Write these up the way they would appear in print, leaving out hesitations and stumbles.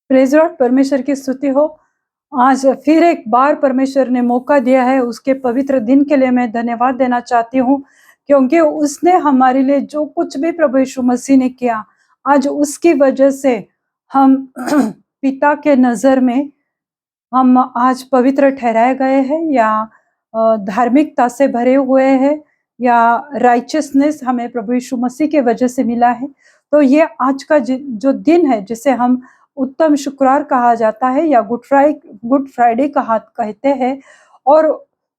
Praise Lord, परमेश्वर की स्तुति हो। आज फिर एक बार परमेश्वर ने मौका दिया है, उसके पवित्र दिन के लिए मैं धन्यवाद देना चाहती हूँ, क्योंकि उसने हमारे लिए जो कुछ भी प्रभु यीशु मसीह ने किया, आज उसकी वजह से हम पिता के नज़र में हम आज पवित्र ठहराए गए हैं, या धार्मिकता से भरे हुए हैं, या राइचियसनेस हमें प्रभु यीशु मसीह के वजह से मिला है। तो ये आज का जो दिन है, जिसे हम उत्तम शुक्रवार कहा जाता है या गुड फ्राइडे कहा कहते हैं, और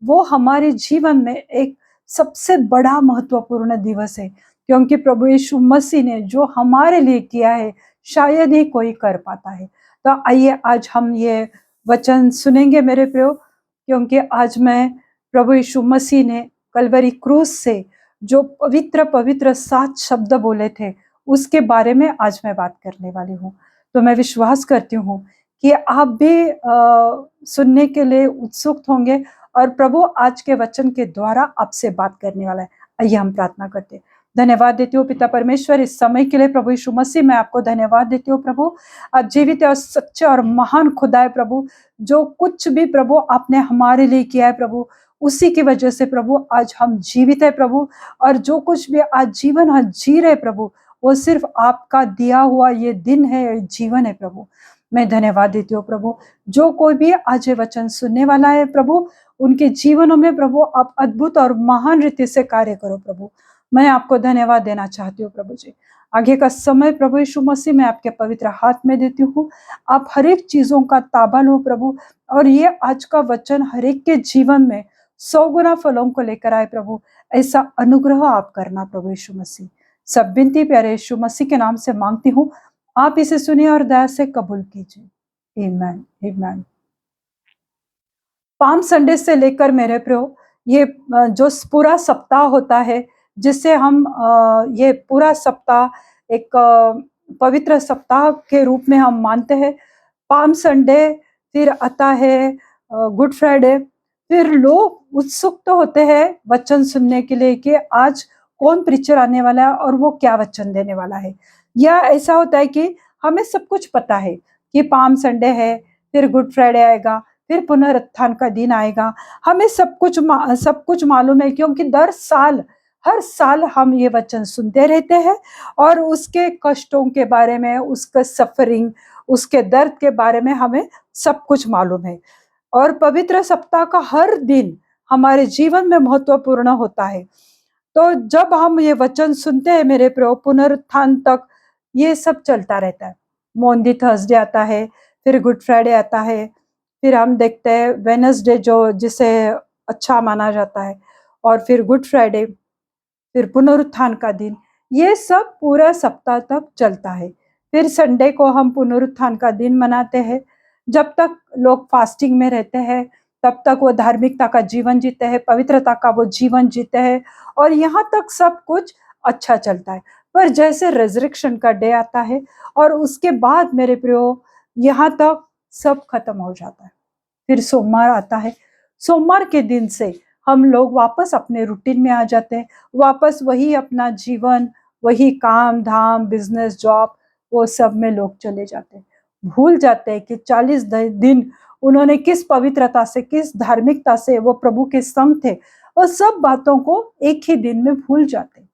वो हमारे जीवन में एक सबसे बड़ा महत्वपूर्ण दिवस है, क्योंकि प्रभु यीशु मसीह ने जो हमारे लिए किया है, शायद ही कोई कर पाता है। तो आइए आज हम ये वचन सुनेंगे मेरे प्रियो, क्योंकि आज मैं प्रभु यीशु मसीह ने कलवरी क्रूस से जो पवित्र पवित्र 7 शब्द बोले थे, उसके बारे में आज मैं बात करने वाली हूँ। तो मैं विश्वास करती हूँ कि आप भी सुनने के लिए उत्सुक होंगे, और प्रभु आज के वचन के द्वारा आपसे बात करने वाला है। आइए हम प्रार्थना करते हैं। धन्यवाद देती हूँ पिता परमेश्वर इस समय के लिए। प्रभु यीशु मसीह, मैं आपको धन्यवाद देती हूँ प्रभु। आप जीवित और सच्चे और महान खुदा है प्रभु। जो कुछ भी प्रभु आपने हमारे लिए किया है प्रभु, उसी की वजह से प्रभु आज हम जीवित है प्रभु। और जो कुछ भी आज जीवन हम जी रहे प्रभु, वो सिर्फ आपका दिया हुआ ये दिन है, जीवन है प्रभु। मैं धन्यवाद देती हूँ प्रभु। जो कोई भी आज ये वचन सुनने वाला है प्रभु, उनके जीवनों में प्रभु आप अद्भुत और महान रीति से कार्य करो प्रभु। मैं आपको धन्यवाद देना चाहती हूँ प्रभु जी। आगे का समय प्रभु यीशु मसीह मैं आपके पवित्र हाथ में देती हूँ। आप हर एक चीजों का ताबा लो प्रभु, और ये आज का वचन हर एक के जीवन में 100 गुना फलों को लेकर आए प्रभु। ऐसा अनुग्रह आप करना प्रभु यीशु मसीह। सब विनती प्यारे यीशु मसीह के नाम से मांगती हूँ, आप इसे सुनिए और दया से कबूल कीजिए। आमीन आमीन। पाम संडे से लेकर मेरे प्रियो, ये जो पूरा सप्ताह होता है, जिससे हम ये पूरा सप्ताह एक पवित्र सप्ताह के रूप में हम मानते हैं। पाम संडे, फिर आता है गुड फ्राइडे। फिर लोग उत्सुक तो होते हैं वचन सुनने के लिए कि आज कौन प्रीचर आने वाला है और वो क्या वचन देने वाला है। या ऐसा होता है कि हमें सब कुछ पता है कि पाम संडे है, फिर गुड फ्राइडे आएगा, फिर पुनरुत्थान का दिन आएगा। हमें सब कुछ मालूम है, क्योंकि हर साल हम ये वचन सुनते रहते हैं, और उसके कष्टों के बारे में, उसका सफरिंग, उसके दर्द के बारे में हमें सब कुछ मालूम है। और पवित्र सप्ताह का हर दिन हमारे जीवन में महत्वपूर्ण होता है। तो जब हम ये वचन सुनते हैं मेरे प्रियो, पुनरुत्थान तक ये सब चलता रहता है। मॉन्डी थर्सडे आता है, फिर गुड फ्राइडे आता है, फिर हम देखते हैं वेडनेसडे जो जिसे अच्छा माना जाता है, और फिर गुड फ्राइडे, फिर पुनरुत्थान का दिन। ये सब पूरा सप्ताह तक चलता है। फिर संडे को हम पुनरुत्थान का दिन मनाते हैं। जब तक लोग फास्टिंग में रहते हैं, तब तक वो धार्मिकता का जीवन जीते हैं, पवित्रता का वो जीवन जीते हैं, और यहाँ तक सब कुछ अच्छा चलता है। पर जैसे रेजरेक्शन का डे आता है, और उसके बाद मेरे प्रियो, यहाँ तक सब खत्म हो जाता है। फिर सोमवार आता है। सोमवार के दिन से हम लोग वापस अपने रूटीन में आ जाते हैं, वापस वही अपना जीवन, वही काम धाम, बिजनेस, जॉब, वो सब में लोग चले जाते हैं। भूल जाते हैं कि 40 दिन उन्होंने किस पवित्रता से, किस धार्मिकता से वो प्रभु के संग थे, और सब बातों को एक ही दिन में भूल जाते हैं।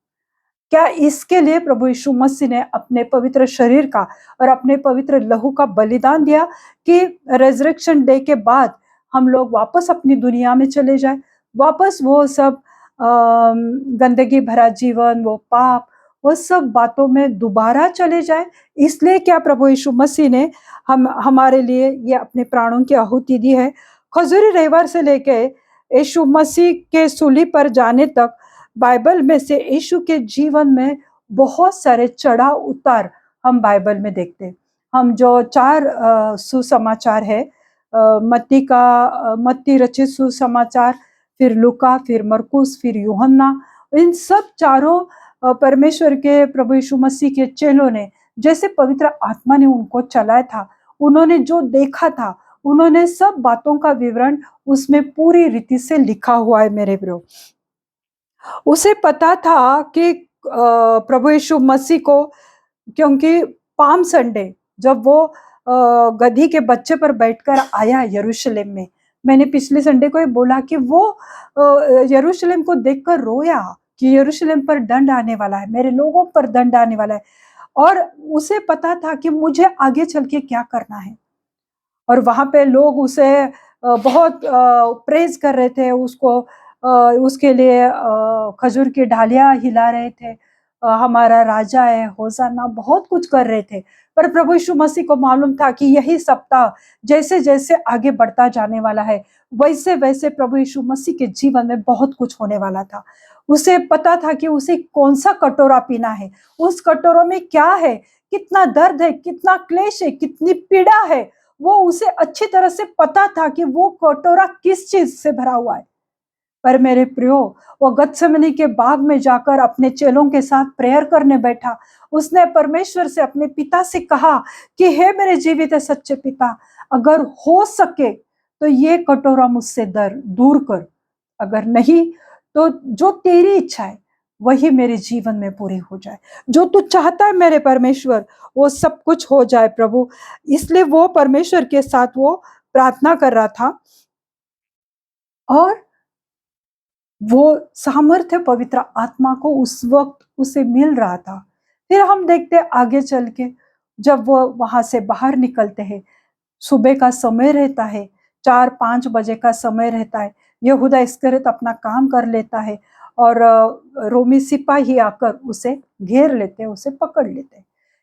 क्या इसके लिए प्रभु यीशु मसीह ने अपने पवित्र शरीर का और अपने पवित्र लहू का बलिदान दिया कि रेजरेक्शन डे के बाद हम लोग वापस अपनी दुनिया में चले जाए, वापस वो सब गंदगी भरा जीवन, वो पाप, वो सब बातों में दोबारा चले जाए। इसलिए क्या प्रभु यीशु मसीह ने हमारे लिए ये अपने प्राणों की आहुति दी है। खजूरी रविवार से लेके यीशु मसीह के सूली पर जाने तक बाइबल में से यीशु के जीवन में बहुत सारे चढ़ाव उतार हम बाइबल में देखते हैं। हम जो 4 सुसमाचार है, मत्ती रचित सुसमाचार, फिर लूका, फिर मरकुस, फिर यूहन्ना, इन सब चारों परमेश्वर के प्रभु यीशु मसीह के चेलों ने, जैसे पवित्र आत्मा ने उनको चलाया था, उन्होंने जो देखा था, उन्होंने सब बातों का विवरण उसमें पूरी रीति से लिखा हुआ है मेरे प्रियो। उसे पता था कि प्रभु यीशु मसीह को, क्योंकि पाम संडे जब वो गधी के बच्चे पर बैठकर आया यरूशलेम में। मैंने पिछले संडे को ये बोला कि वो यरूशलेम को देखकर रोया कि यरूशलेम पर दंड आने वाला है, मेरे लोगों पर दंड आने वाला है, और उसे पता था कि मुझे आगे चल के क्या करना है। और वहां पे लोग उसे बहुत प्रेज कर रहे थे, उसको उसके लिए खजूर की डालियां हिला रहे थे, हमारा राजा है, होसाना, बहुत कुछ कर रहे थे। पर प्रभु यीशु मसीह को मालूम था कि यही सप्ताह जैसे जैसे आगे बढ़ता जाने वाला है, वैसे वैसे प्रभु यीशु मसीह के जीवन में बहुत कुछ होने वाला था। उसे पता था कि उसे कौन सा कटोरा पीना है, उस कटोरों में क्या है, कितना दर्द है, कितना क्लेश है, कितनी पीड़ा है, वो उसे अच्छी तरह से पता था कि वो कटोरा किस चीज से भरा हुआ है। पर मेरे प्रियो, वो गत्सेमनी के बाग में जाकर अपने चेलों के साथ प्रेयर करने बैठा। उसने परमेश्वर से, अपने पिता से कहा कि हे मेरे जीवित सच्चे पिता, अगर हो सके तो ये कटोरा मुझसे दूर कर, अगर नहीं तो जो तेरी इच्छा है वही मेरे जीवन में पूरी हो जाए। जो तू चाहता है मेरे परमेश्वर, वो सब कुछ हो जाए प्रभु। इसलिए वो परमेश्वर के साथ वो प्रार्थना कर रहा था, और वो सामर्थ्य पवित्र आत्मा को उस वक्त उसे मिल रहा था। फिर हम देखते आगे चल के, जब वो वहां से बाहर निकलते हैं, सुबह का समय रहता है, 4-5 बजे का समय रहता है। यहूदा इस्करियोत अपना काम कर लेता है, और रोमी सिपाही आकर उसे घेर लेते, उसे पकड़ लेते।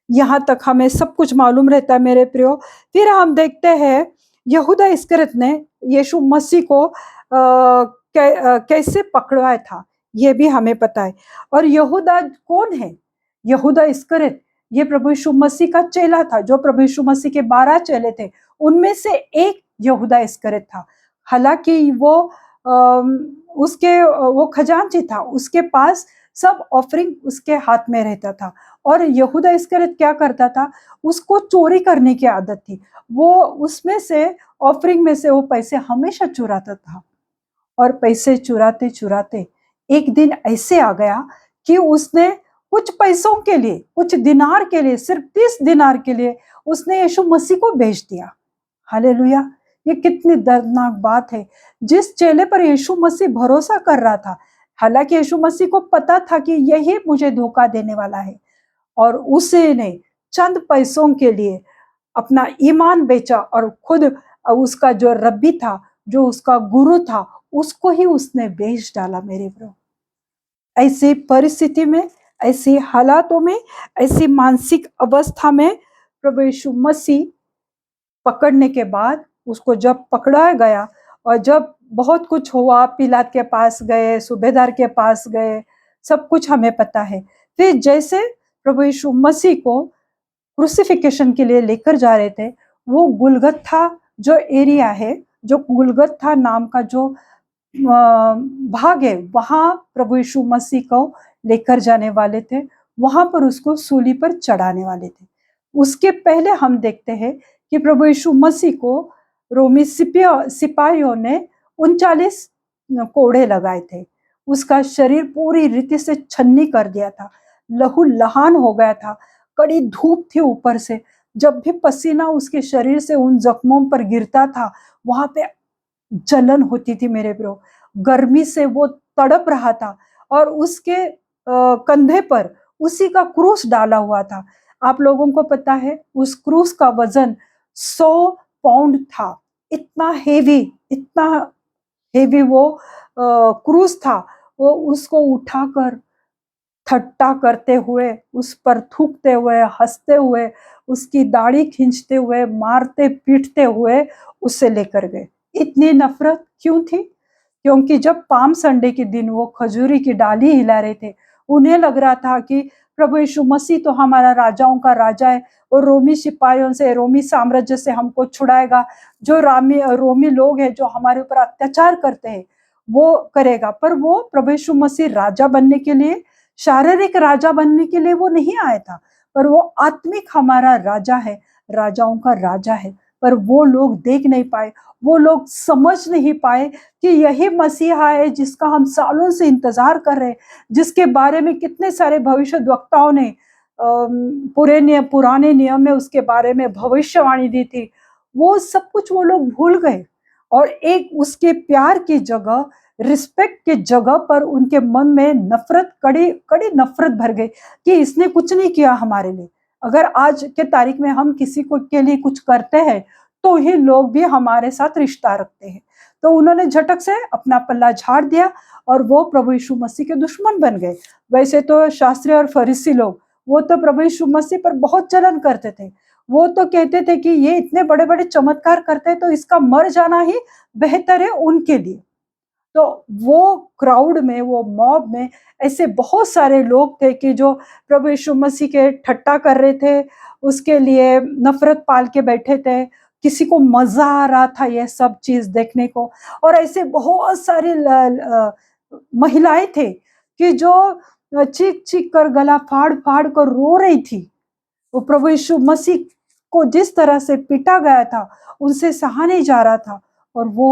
यहाँ तक हमें सब कुछ मालूम रहता है मेरे प्रियो। फिर हम देखते हैं यहूदा इस्करियोत ने यीशु मसीह को कैसे पकड़वाया था, ये भी हमें पता है। और यहूदा कौन है? यहूदा इस्करियोत ये प्रभु यीशु मसीह का चेला था। जो प्रभु यीशु मसीह के 12 चेले थे, उनमें से एक यहूदा इस्करियोत था। हालांकि वो वो खजांची था, उसके पास सब ऑफरिंग उसके हाथ में रहता था। और यहूदा इस्करियोत क्या करता था, उसको चोरी करने की आदत थी। वो उसमें से, ऑफरिंग में से वो पैसे हमेशा चुराता था। और पैसे चुराते चुराते एक दिन ऐसे आ गया कि उसने कुछ पैसों के लिए, कुछ दिनार के लिए, सिर्फ 30 दिनार के लिए उसने यीशु मसीह को बेच दिया। हालेलुया! ये कितनी दर्दनाक बात है। जिस चेले पर यीशु मसीह भरोसा कर रहा था, हालांकि यीशु मसीह को पता था कि यही मुझे धोखा देने वाला है, और उसे ने चंद पैसों के लिए अपना ईमान बेचा, और खुद उसका जो रब्बी था, जो उसका गुरु था, उसको ही उसने बेच डाला मेरे ब्रो। ऐसी परिस्थिति में, ऐसी हालातों में, ऐसी मानसिक अवस्था में प्रभु यीशु मसीह पकड़ने के बाद, उसको जब पकड़ा गया और जब बहुत कुछ हुआ, पिलात के पास गए, सूबेदार के पास गए, सब कुछ हमें पता है। फिर जैसे प्रभु यीशु मसीह को क्रूसिफिकेशन के लिए लेकर जा रहे थे, वो गुलगत्था जो एरिया है, जो गुलगत्था नाम का जो भाग है, वहां प्रभु यीशु मसीह को लेकर जाने वाले थे, वहां पर उसको सूली पर चढ़ाने वाले थे। उसके पहले हम देखते हैं कि प्रभु यीशु मसीह को रोमी सिपाहियों ने 39 कोड़े लगाए थे। उसका शरीर पूरी रीति से छन्नी कर दिया था, लहू लहान हो गया था, कड़ी धूप थी ऊपर से। जब भी पसीना उसके शरीर से उन जख्मों पर गिरता था, वहां पे जलन होती थी मेरे ब्रो। गर्मी से वो तड़प रहा था, और उसके कंधे पर उसी का क्रूस डाला हुआ था। आप लोगों को पता है उस क्रूस का वजन 100 पाउंड था। इतना हेवी, इतना हेवी वो क्रूस था। वो उसको उठाकर ठट्टा करते हुए, उस पर थूकते हुए, हंसते हुए, उसकी दाढ़ी खींचते हुए, मारते पीटते हुए उसे लेकर गए। इतनी नफरत क्यों थी? क्योंकि जब पाम संडे के दिन वो खजूरी की डाली हिला रहे थे, उन्हें लग रहा था कि प्रभु यीशु मसीह तो हमारा राजाओं का राजा है, और रोमी सिपाहियों से, रोमी साम्राज्य से हमको छुड़ाएगा। जो रोमी लोग हैं जो हमारे ऊपर अत्याचार करते हैं, वो करेगा। पर वो प्रभु यीशु मसीह राजा बनने के लिए, शारीरिक राजा बनने के लिए वो नहीं आया था, पर वो आत्मिक हमारा राजा है, राजाओं का राजा है। पर वो लोग देख नहीं पाए, वो लोग समझ नहीं पाए कि यही मसीहा है जिसका हम सालों से इंतजार कर रहे हैं, जिसके बारे में कितने सारे भविष्यद्वक्ताओं ने पुराने नियम में उसके बारे में भविष्यवाणी दी थी, वो सब कुछ वो लोग भूल गए और एक उसके प्यार की जगह, रिस्पेक्ट की जगह पर उनके मन में नफरत, कड़ी कड़ी नफरत भर गई कि इसने कुछ नहीं किया हमारे लिए। अगर आज के तारीख में हम किसी को के लिए कुछ करते हैं तो ही लोग भी हमारे साथ रिश्ता रखते हैं। तो उन्होंने झटक से अपना पल्ला झाड़ दिया और वो प्रभु यीशु मसीह के दुश्मन बन गए। वैसे तो शास्त्री और फरीसी लोग, वो तो प्रभु यीशु मसीह पर बहुत जलन करते थे। वो तो कहते थे कि ये इतने बड़े बड़े चमत्कार करते हैं तो इसका मर जाना ही बेहतर है उनके लिए। तो वो क्राउड में, वो मॉब में ऐसे बहुत सारे लोग थे कि जो प्रभु यीशु मसीह के ठट्टा कर रहे थे, उसके लिए नफरत पाल के बैठे थे। किसी को मजा आ रहा था ये सब चीज देखने को। और ऐसे बहुत सारी महिलाएं थे कि जो चीख चीख कर, गला फाड़ फाड़ कर रो रही थी। वो प्रभु यीशु मसीह को जिस तरह से पीटा गया था, उनसे सहा नहीं जा रहा था। और वो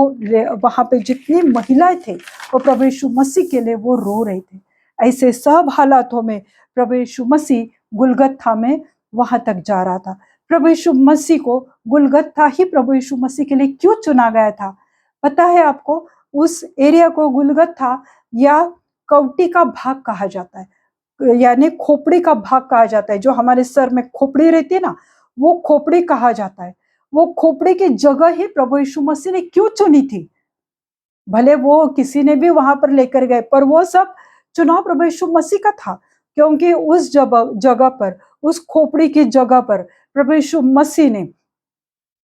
वहां पे जितनी महिलाएं थे, वो प्रभु यीशु मसीह के लिए वो रो रहे थे। ऐसे सब हालातों में प्रभु यीशु मसीह गुलगत्था में वहां तक जा रहा था। प्रभु यीशु मसीह को गुलगत्था ही प्रभु यीशु मसीह के लिए क्यों चुना गया था पता है आपको? उस एरिया को गुलगत्था या कवटी का भाग कहा जाता है, यानी खोपड़ी का भाग कहा जाता है। जो हमारे सर में खोपड़ी रहती है ना, वो खोपड़ी कहा जाता है। वो खोपड़ी की जगह ही प्रभु यीशु मसीह ने क्यों चुनी थी? भले वो किसी ने भी वहां पर लेकर गए, पर वो सब चुनाव प्रभु यीशु मसीह का था, क्योंकि उस जगह पर, उस खोपड़ी की जगह पर प्रभु यीशु मसीह ने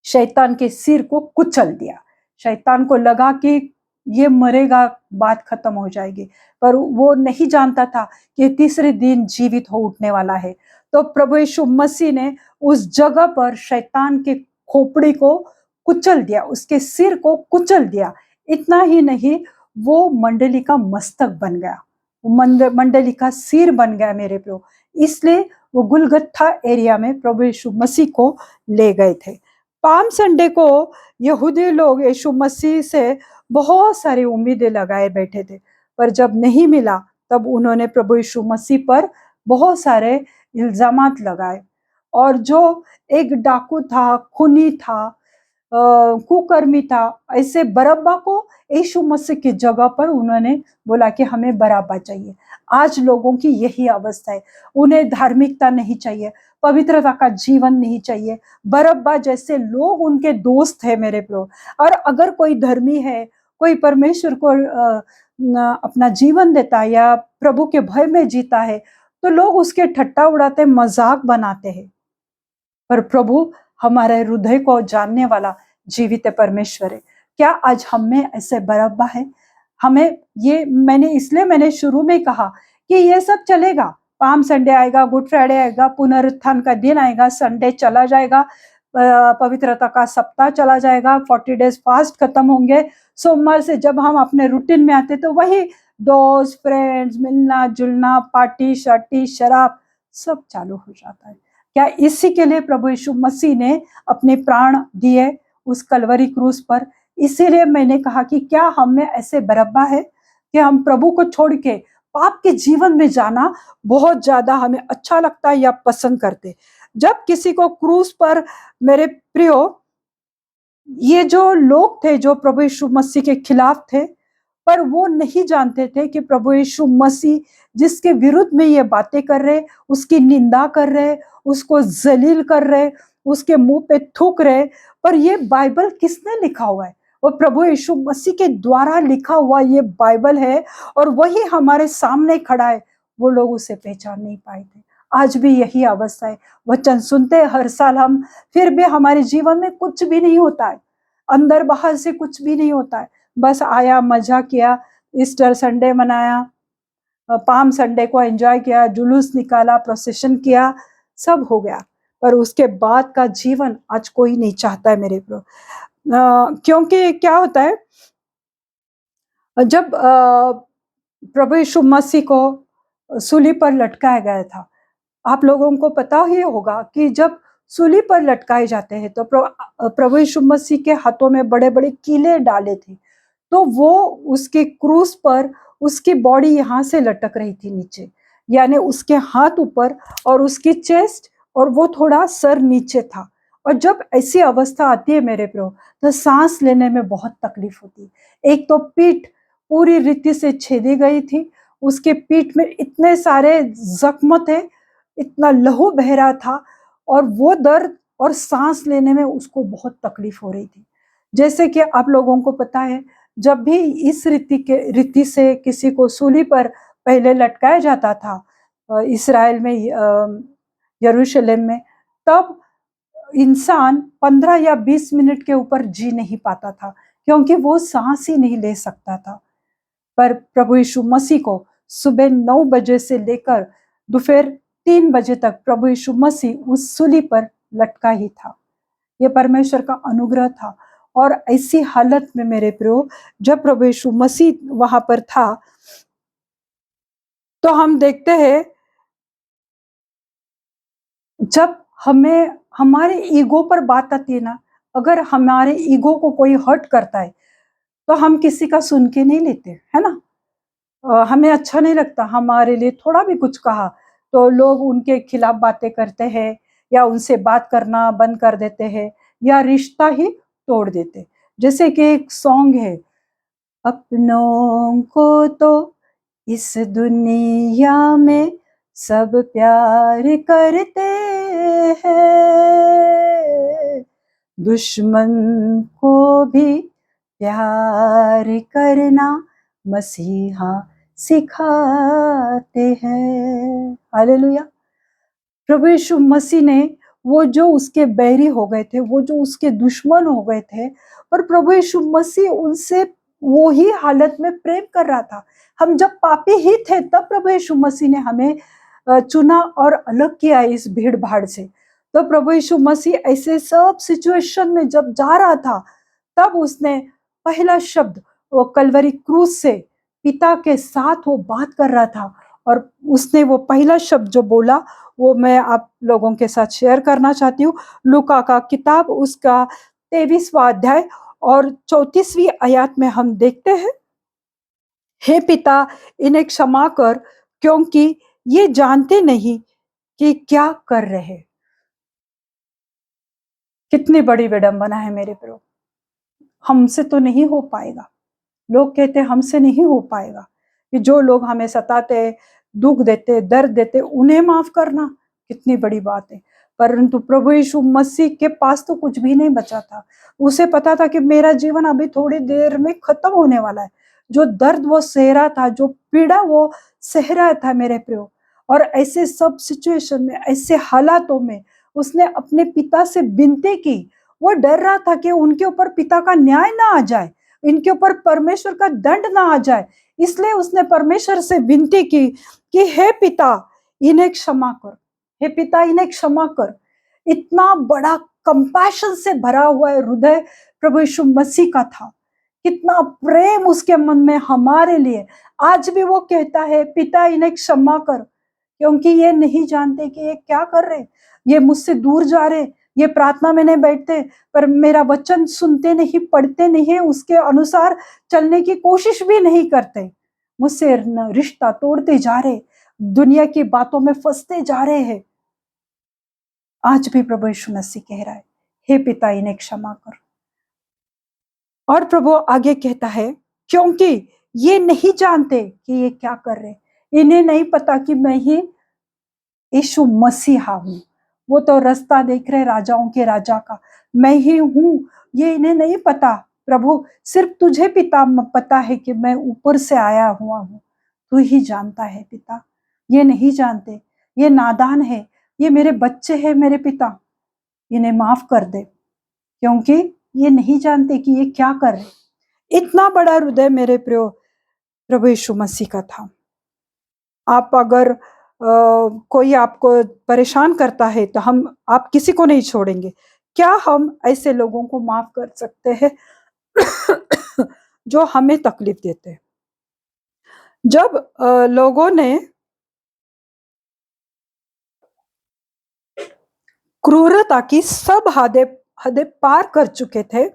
शैतान के सिर को कुचल दिया। शैतान को लगा कि ये मरेगा, बात खत्म हो जाएगी, पर वो नहीं जानता था कि तीसरे दिन जीवित हो उठने वाला है। तो प्रभु यीशु मसीह ने उस जगह पर शैतान के खोपड़ी को कुचल दिया, उसके सिर को कुचल दिया। इतना ही नहीं, वो मंडली का मस्तक बन गया, मंडली का सिर बन गया मेरे प्रभु। इसलिए वो गुलगत्था एरिया में प्रभु यीशु मसीह को ले गए थे। पाम संडे को यहूदी लोग यीशु मसीह से बहुत सारी उम्मीदें लगाए बैठे थे, पर जब नहीं मिला तब उन्होंने प्रभु यीशु मसीह पर बहुत सारे इल्जामात लगाए। और जो एक डाकू था, खूनी था, कुकर्मी था, ऐसे बरअब्बा को यीशु मसीह की जगह पर उन्होंने बोला कि हमें बरअब्बा चाहिए। आज लोगों की यही अवस्था है, उन्हें धार्मिकता नहीं चाहिए, पवित्रता का जीवन नहीं चाहिए। बरअब्बा जैसे लोग उनके दोस्त है मेरे प्रभु। और अगर कोई धर्मी है, कोई परमेश्वर को अपना जीवन देता है या प्रभु के भय में जीता है, तो लोग उसके ठट्टा उड़ाते, मजाक बनाते हैं। पर प्रभु हमारे हृदय को जानने वाला जीवित परमेश्वर है। क्या आज हम में ऐसे बरअब्बा है? हमें ये मैंने शुरू में कहा कि ये सब चलेगा। पाम संडे आएगा, गुड फ्राइडे आएगा, पुनरुत्थान का दिन आएगा, संडे चला जाएगा, पवित्रता का सप्ताह चला जाएगा, 40 डेज फास्ट खत्म होंगे। सोमवार से जब हम अपने रूटीन में आते तो वही दोस्त, फ्रेंड्स, मिलना जुलना, पार्टी शार्टी, शराब सब चालू हो जाता है। क्या इसी के लिए प्रभु यीशु मसीह ने अपने प्राण दिए उस कलवरी क्रूस पर? इसीलिए मैंने कहा कि क्या हम में ऐसे बरअब्बा है कि हम प्रभु को छोड़ के पाप के जीवन में जाना बहुत ज्यादा हमें अच्छा लगता है या पसंद करते। जब किसी को क्रूस पर, मेरे प्रियो, ये जो लोग थे जो प्रभु यीशु मसीह के खिलाफ थे, पर वो नहीं जानते थे कि प्रभु यीशु मसीह जिसके विरुद्ध में ये बातें कर रहे, उसकी निंदा कर रहे, उसको जलील कर रहे, उसके मुंह पे थूक रहे, पर ये बाइबल किसने लिखा हुआ है? वो प्रभु यीशु मसीह के द्वारा लिखा हुआ ये बाइबल है, और वही हमारे सामने खड़ा है। वो लोग उसे पहचान नहीं पाए थे। आज भी यही अवस्था है। वचन सुनते हर साल हम, फिर भी हमारे जीवन में कुछ भी नहीं होता है, अंदर बाहर से कुछ भी नहीं होता है। बस आया, मजा किया, ईस्टर संडे मनाया, पाम संडे को एंजॉय किया, जुलूस निकाला, प्रोसेशन किया, सब हो गया। पर उसके बाद का जीवन आज कोई नहीं चाहता है मेरे प्रभु। क्योंकि क्या होता है, जब प्रभु यीशु मसीह को सूली पर लटकाया गया था, आप लोगों को पता ही होगा कि जब सूली पर लटकाए जाते हैं तो प्रभु यीशु मसीह के हाथों में बड़े बड़े कीले डाले थे। तो वो उसके क्रूस पर उसकी बॉडी यहाँ से लटक रही थी नीचे, यानी उसके हाथ ऊपर और उसकी चेस्ट और वो थोड़ा सर नीचे था। और जब ऐसी अवस्था आती है मेरे प्रभु, तो सांस लेने में बहुत तकलीफ होती है। एक तो पीठ पूरी रीति से छेदी गई थी, उसके पीठ में इतने सारे जख्म थे, इतना लहू बह रहा था, और वो दर्द और सांस लेने में उसको बहुत तकलीफ हो रही थी। जैसे कि आप लोगों को पता है, जब भी इस रीति से किसी को सूली पर पहले लटकाया जाता था इसराइल में, यरूशलेम में, तब इंसान 15 या 20 मिनट के ऊपर जी नहीं पाता था, क्योंकि वो सांस ही नहीं ले सकता था। पर प्रभु यीशु मसीह को सुबह 9 बजे से लेकर दोपहर 3 बजे तक प्रभु यीशु मसीह उस सूली पर लटका ही था। ये परमेश्वर का अनुग्रह था। और ऐसी हालत में मेरे प्रियो, जब प्रभु यीशु मसीह वहां पर था, तो हम देखते हैं जब हमें हमारे ईगो पर बात आती है ना, अगर हमारे ईगो को कोई हर्ट करता है तो हम किसी का सुन के नहीं लेते, है ना। हमें अच्छा नहीं लगता, हमारे लिए थोड़ा भी कुछ कहा तो लोग उनके खिलाफ बातें करते हैं, या उनसे बात करना बंद कर देते हैं, या रिश्ता ही तोड़ देते। जैसे कि एक सॉन्ग है, अपनों को तो इस दुनिया में सब प्यार करते हैं, दुश्मन को भी प्यार करना मसीहा सिखाते हैं। हालेलुया। प्रभु यीशु मसीह ने वो जो उसके बैरी हो गए थे, वो जो उसके दुश्मन हो गए थे, और प्रभु यीशु मसीह उनसे वो ही हालत में प्रेम कर रहा था। हम जब पापी ही थे, तब प्रभु यीशु मसीह ने हमें चुना और अलग किया इस भीड़ भाड़ से। तो प्रभु यीशु मसीह ऐसे सब सिचुएशन में जब जा रहा था, तब उसने पहला शब्द, वो कलवरी क्रूज से पिता के साथ वो बात कर रहा था, और उसने वो पहला शब्द जो बोला, वो मैं आप लोगों के साथ शेयर करना चाहती हूँ। लूका का किताब उसका 23वां अध्याय और 34वीं आयत में हम देखते हैं, हे पिता इन्हें क्षमा कर, क्योंकि ये जानते नहीं कि क्या कर रहे। कितनी बड़ी विडंबना है मेरे प्रभु। हमसे तो नहीं हो पाएगा, लोग कहते हमसे नहीं हो पाएगा, कि जो लोग हमें सताते, दुख देते, दर्द देते, उन्हें माफ करना कितनी बड़ी बात है। परंतु प्रभु यीशु मसीह के पास तो कुछ भी नहीं बचा था। उसे पता था कि मेरा जीवन अभी थोड़ी देर में खत्म होने वाला है। जो दर्द वो सह रहा था, जो पीड़ा वो सह रहा था मेरे प्रियो, और ऐसे सब सिचुएशन में, ऐसे हालातों में उसने अपने पिता से विनती की। वो डर रहा था कि उनके ऊपर पिता का न्याय ना आ जाए, इनके ऊपर परमेश्वर का दंड ना आ जाए। इसलिए उसने परमेश्वर से विनती की कि हे पिता इन्हें क्षमा कर, हे पिता इन्हें क्षमा कर। इतना बड़ा कंपैशन से भरा हुआ हृदय प्रभु यीशु मसीह का था, कितना प्रेम उसके मन में हमारे लिए। आज भी वो कहता है, पिता इन्हें क्षमा कर, क्योंकि ये नहीं जानते कि ये क्या कर रहे, ये मुझसे दूर जा रहे, ये प्रार्थना में नहीं बैठते, पर मेरा वचन सुनते नहीं, पढ़ते नहीं, उसके अनुसार चलने की कोशिश भी नहीं करते, मुझसे रिश्ता तोड़ते जा रहे, दुनिया की बातों में फंसते जा रहे हैं। आज भी प्रभु यीशु मसीह कह रहा है, हे पिता इन्हें क्षमा कर। और प्रभु आगे कहता है, क्योंकि ये नहीं जानते कि ये क्या कर रहे, इन्हें नहीं पता कि मैं ही यीशु मसीहा हूं। वो तो रास्ता देख रहे राजाओं के राजा का, मैं ही हूं, ये इन्हें नहीं पता। प्रभु सिर्फ तुझे पिता पता है कि मैं ऊपर से आया हुआ हूं, तू ही जानता है पिता। ये नहीं जानते, ये नादान है, ये मेरे बच्चे हैं मेरे पिता, इन्हें माफ कर दे, क्योंकि ये नहीं जानते कि ये क्या कर रहे। इतना बड़ा हृदय मेरे प्रियो प्रभु यीशु मसीह का था। आप अगर कोई आपको परेशान करता है, तो आप किसी को नहीं छोड़ेंगे। क्या हम ऐसे लोगों को माफ कर सकते हैं जो हमें तकलीफ देते हैं? जब लोगों ने क्रूरता की सब हदें पार कर चुके थे,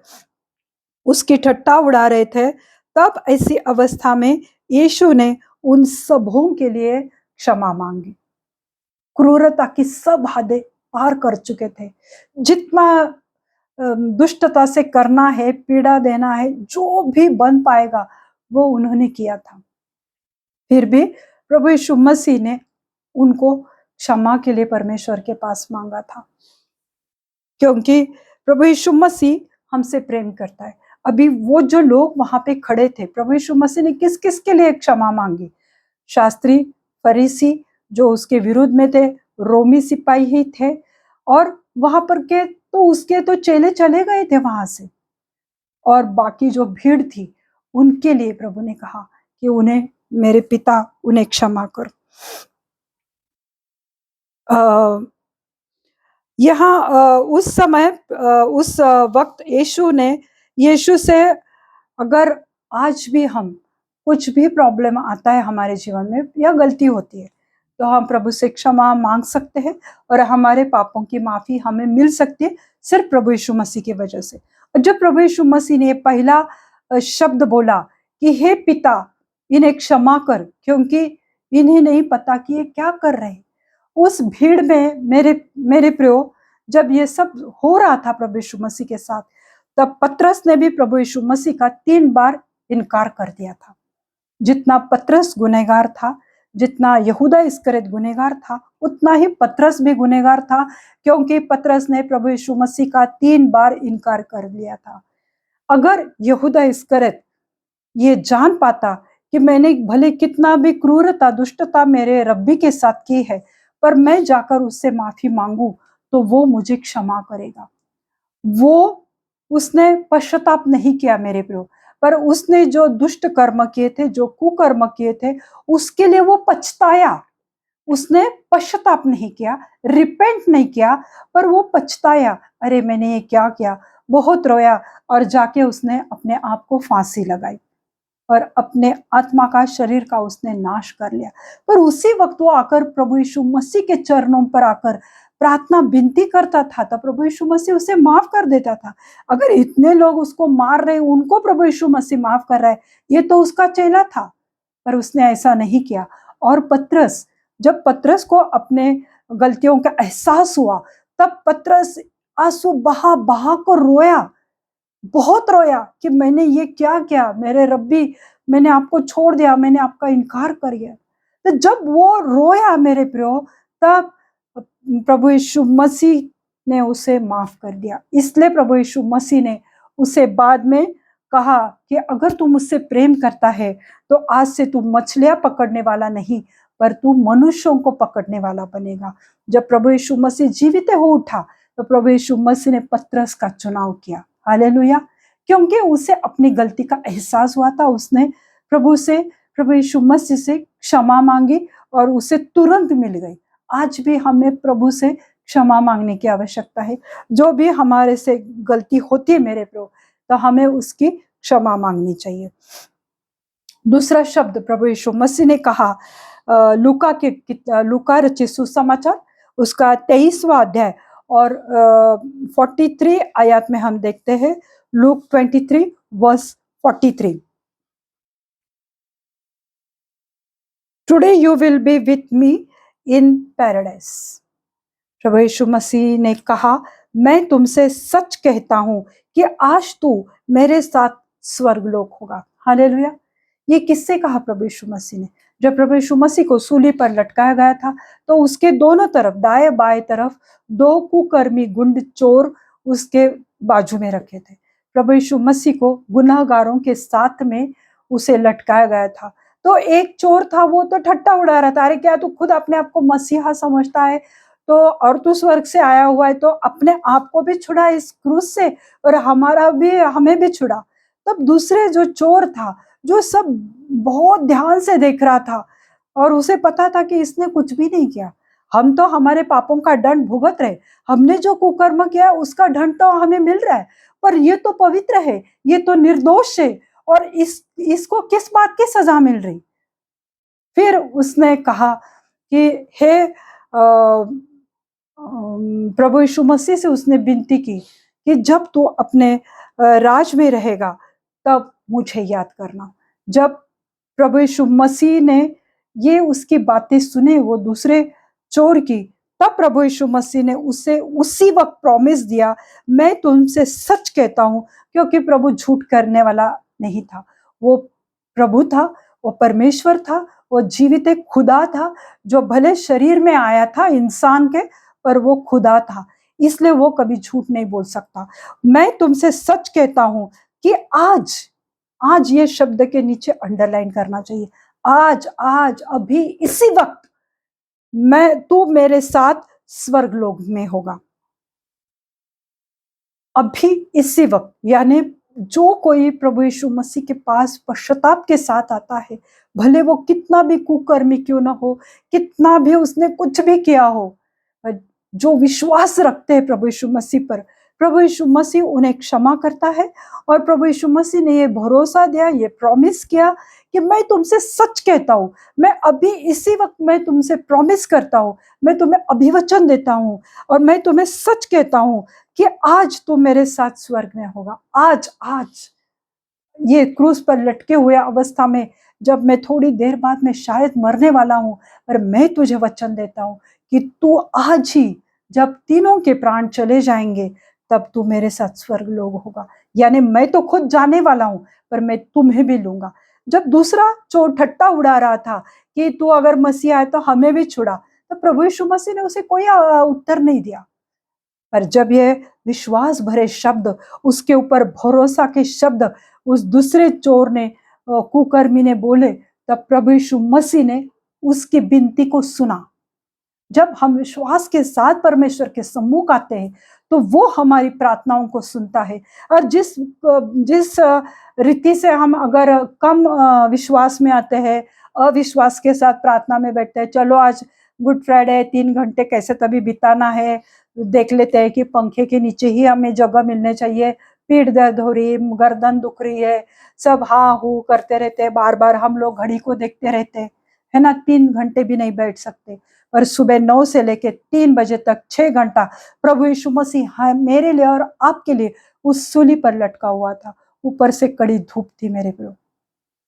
उसकी ठट्टा उड़ा रहे थे, तब ऐसी अवस्था में यीशु ने उन सबों के लिए क्षमा मांगी। क्रूरता की सब हदें पार कर चुके थे। जितना दुष्टता से करना है, पीड़ा देना है, जो भी बन पाएगा वो उन्होंने किया था। फिर भी प्रभु यीशु मसीह ने उनको क्षमा के लिए परमेश्वर के पास मांगा था, क्योंकि प्रभु यीशु मसीह हमसे प्रेम करता है। अभी वो जो लोग वहां पे खड़े थे, प्रभु यीशु मसीह ने किस किस के लिए क्षमा मांगी? शास्त्री, फरीसी जो उसके विरुद्ध में थे, रोमी सिपाही ही थे, और वहां पर के तो उसके तो चेले चले गए थे वहां से, और बाकी जो भीड़ थी उनके लिए प्रभु ने कहा कि उन्हें, मेरे पिता उन्हें क्षमा कर। यहाँ उस समय उस वक्त यीशु से, अगर आज भी हम कुछ भी प्रॉब्लम आता है हमारे जीवन में या गलती होती है, तो हम प्रभु से क्षमा मांग सकते हैं और हमारे पापों की माफी हमें मिल सकती है सिर्फ प्रभु यीशु मसीह की वजह से। और जब प्रभु यीशु मसीह ने पहला शब्द बोला कि हे पिता इन्हें क्षमा कर, क्योंकि इन्हें नहीं पता कि ये क्या कर रहे हैं, उस भीड़ में मेरे प्रियो, जब ये सब हो रहा था प्रभु यीशु मसीह के साथ, तब पतरस ने भी प्रभु यीशु मसीह का 3 बार इनकार कर दिया था। जितना पतरस गुनहगार था, जितना यहूदा इस्करियोत गुनहगार था, उतना ही पतरस भी गुनहगार था, क्योंकि पतरस ने प्रभु यीशु मसीह का 3 बार इनकार कर लिया था। अगर यहूदा इस्करियोत ये जान पाता कि मैंने भले कितना भी क्रूरता, दुष्टता मेरे रब्बी के साथ की है, पर मैं जाकर उससे माफी मांगू तो वो मुझे क्षमा करेगा। वो उसने पश्चाताप नहीं किया मेरे प्रियो, पर उसने जो दुष्ट कर्म किए थे, जो कुकर्म किए थे, उसके लिए वो पछताया। उसने पश्चाताप नहीं किया, रिपेंट नहीं किया, पर वो पछताया, अरे मैंने ये क्या किया, बहुत रोया, और जाके उसने अपने आप को फांसी लगाई और अपने आत्मा का, शरीर का उसने नाश कर लिया। पर उसी वक्त वो आकर प्रभु यीशु मसीह के चरणों पर आकर प्रार्थना विनती करता था, तब प्रभु यीशु मसीह उसे माफ कर देता था। अगर इतने लोग उसको मार रहे, उनको प्रभु यीशु मसीह माफ कर रहा है, ये तो उसका चेला था, पर उसने ऐसा नहीं किया। और पतरस, जब पतरस को अपने गलतियों का एहसास हुआ, तब पतरस आंसू बहा बहा कर रोया, बहुत रोया कि मैंने ये क्या किया, मेरे रब्बी, मैंने आपको छोड़ दिया, मैंने आपका इनकार कर दिया। तो जब वो रोया मेरे प्रियो, तब प्रभु यीशु मसीह ने उसे माफ कर दिया। इसलिए प्रभु यीशु मसीह ने उसे बाद में कहा कि अगर तू मुझसे प्रेम करता है तो आज से तू मछलियां पकड़ने वाला नहीं, पर तू मनुष्यों को पकड़ने वाला बनेगा। जब प्रभु यीशु मसीह जीवित हो उठा, तो प्रभु यीशु मसीह ने पतरस का चुनाव किया। हालेलुया। क्योंकि उसे अपनी गलती का एहसास हुआ था, उसने प्रभु यीशु मसीह से क्षमा मांगी और उसे तुरंत मिल गई। आज भी हमें प्रभु से क्षमा मांगने की आवश्यकता है। जो भी हमारे से गलती होती है मेरे प्रभु, तो हमें उसकी क्षमा मांगनी चाहिए। दूसरा शब्द प्रभु यीशु मसीह ने कहा, लूका रचित सुसमाचार उसका 23वां अध्याय और 43 आयत में हम देखते हैं, Luke 23 verse 43, today you will be with me in paradise. प्रभु यीशु मसीह ने कहा, मैं तुमसे सच कहता हूं कि आज तू मेरे साथ स्वर्गलोक होगा। हालेलुया। ये किससे कहा प्रभु यीशु मसीह ने? जब प्रभु यीशु मसीह को सूली पर लटकाया गया था, तो उसके दोनों तरफ, दाएं बाएं तरफ, 2 कुकर्मी गुंड चोर उसके बाजू में रखे थे। प्रभु यीशु मसीह को गुनाहगारों के साथ में उसे लटकाया गया था। तो एक चोर था, वो तो ठट्टा उड़ा रहा था, अरे क्या तू खुद अपने आप को मसीहा समझता है, तो और तू स्वर्ग से आया हुआ है, तो अपने आप को भी छुड़ा इस क्रूस से और हमें भी छुड़ा। तब दूसरे जो चोर था, जो सब बहुत ध्यान से देख रहा था और उसे पता था कि इसने कुछ भी नहीं किया, हम तो हमारे पापों का दंड भुगत रहे, हमने जो कुकर्म किया उसका दंड तो हमें मिल रहा है, पर ये तो पवित्र है, ये तो निर्दोष है, और इसको किस बात की सजा मिल रही? फिर उसने कहा कि हे प्रभु यीशु मसीह से उसने विनती की कि जब तू अपने राज में रहेगा तब मुझे याद करना। जब प्रभु यीशु मसीह ने ये उसकी बातें सुने वो दूसरे चोर की, तब प्रभु यीशु मसीह ने उसे उसी वक्त प्रॉमिस दिया, मैं तुमसे सच कहता हूं, क्योंकि प्रभु झूठ करने वाला नहीं था। वो प्रभु था, वो परमेश्वर था, वो जीवित एक खुदा था, जो भले शरीर में आया था इंसान के, पर वो खुदा था, इसलिए वो कभी झूठ नहीं बोल सकता। मैं तुमसे सच कहता हूं कि आज, आज ये शब्द के नीचे अंडरलाइन करना चाहिए, आज, आज, अभी, इसी वक्त तू मेरे साथ स्वर्ग लोक में होगा। अभी इसी वक्त, यानी जो कोई प्रभु यीशु मसीह के पास पश्चाताप के साथ आता है, भले वो कितना भी कुकर्मी क्यों ना हो, कितना भी उसने कुछ भी किया हो, जो विश्वास रखते हैं प्रभु यीशु मसीह पर, प्रभु यीशु मसीह उन्हें क्षमा करता है। और प्रभु यीशु मसीह ने ये भरोसा दिया, ये प्रॉमिस किया कि मैं तुमसे सच कहता हूं, मैं अभी इसी वक्त मैं तुमसे प्रॉमिस करता हूं, मैं तुम्हें अभिवचन देता हूं, और मैं तुम्हें सच कहता हूं कि आज तू मेरे साथ स्वर्ग में होगा। आज, आज ये क्रूस पर लटके हुए अवस्था में, जब मैं थोड़ी देर बाद में शायद मरने वाला हूं, पर मैं तुझे वचन देता हूं कि तू आज ही, जब तीनों के प्राण चले जाएंगे, तब तू मेरे साथ स्वर्ग लोक होगा। यानी मैं तो खुद जाने वाला हूं, पर मैं तुम्हें भी लूंगा। जब दूसरा चोर ठट्टा उड़ा रहा था कि तू अगर मसीह आए तो हमें भी छुड़ा, तो प्रभु यीशु मसीह ने उसे कोई उत्तर नहीं दिया। पर जब ये विश्वास भरे शब्द, उसके ऊपर भरोसा के शब्द उस दूसरे चोर ने, कुकर्मी ने बोले, तब प्रभु यीशु मसीह ने उसकी विनती को सुना। जब हम विश्वास के साथ परमेश्वर के सम्मुख आते हैं, तो वो हमारी प्रार्थनाओं को सुनता है। और जिस जिस रीति से हम अगर कम विश्वास में आते हैं, अविश्वास के साथ प्रार्थना में बैठते हैं, चलो आज गुड फ्राइडे, 3 घंटे कैसे तभी बिताना है, देख लेते हैं कि पंखे के नीचे ही हमें जगह मिलने चाहिए, पीठ दर्द हो रही, गर्दन दुख रही है, सब हाँ हूँ करते रहते हैं, बार बार हम लोग घड़ी को देखते रहते हैं, है ना, 3 घंटे भी नहीं बैठ सकते। और सुबह 9 से लेकर 3 बजे तक 6 घंटा प्रभु यीशु मसीह मेरे लिए और आपके लिए उस सूली पर लटका हुआ था। ऊपर से कड़ी धूप थी मेरे प्रभु,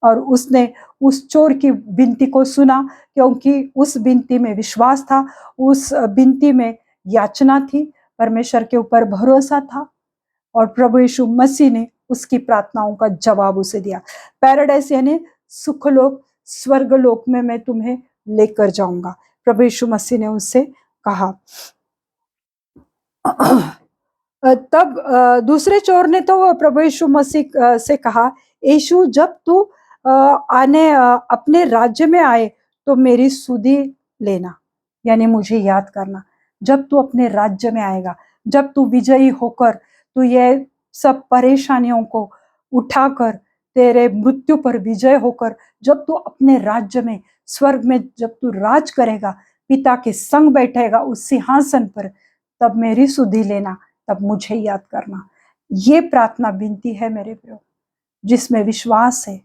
और उसने उस चोर की विनती को सुना, क्योंकि उस विनती में विश्वास था, उस विनती में याचना थी, परमेश्वर के ऊपर भरोसा था, और प्रभु यीशु मसीह ने उसकी प्रार्थनाओं का जवाब उसे दिया। पैराडाइस यानी सुखलोक, स्वर्गलोक में मैं तुम्हें लेकर जाऊंगा, प्रभु यीशु मसीह ने उससे कहा। तब दूसरे चोर ने तो प्रभु यीशु मसीह से कहा, यीशु जब तू अपने राज्य में आए तो मेरी सुधि लेना, यानी मुझे याद करना। जब तू अपने राज्य में आएगा, जब तू विजयी होकर, तू ये सब परेशानियों को उठाकर, तेरे मृत्यु पर विजय होकर, जब तू अपने राज्य में, स्वर्ग में जब तू राज करेगा, पिता के संग बैठेगा उस सिंहासन पर, तब मेरी सुधि लेना, तब मुझे याद करना। ये प्रार्थना विनती है मेरे प्रभु, जिसमें विश्वास है,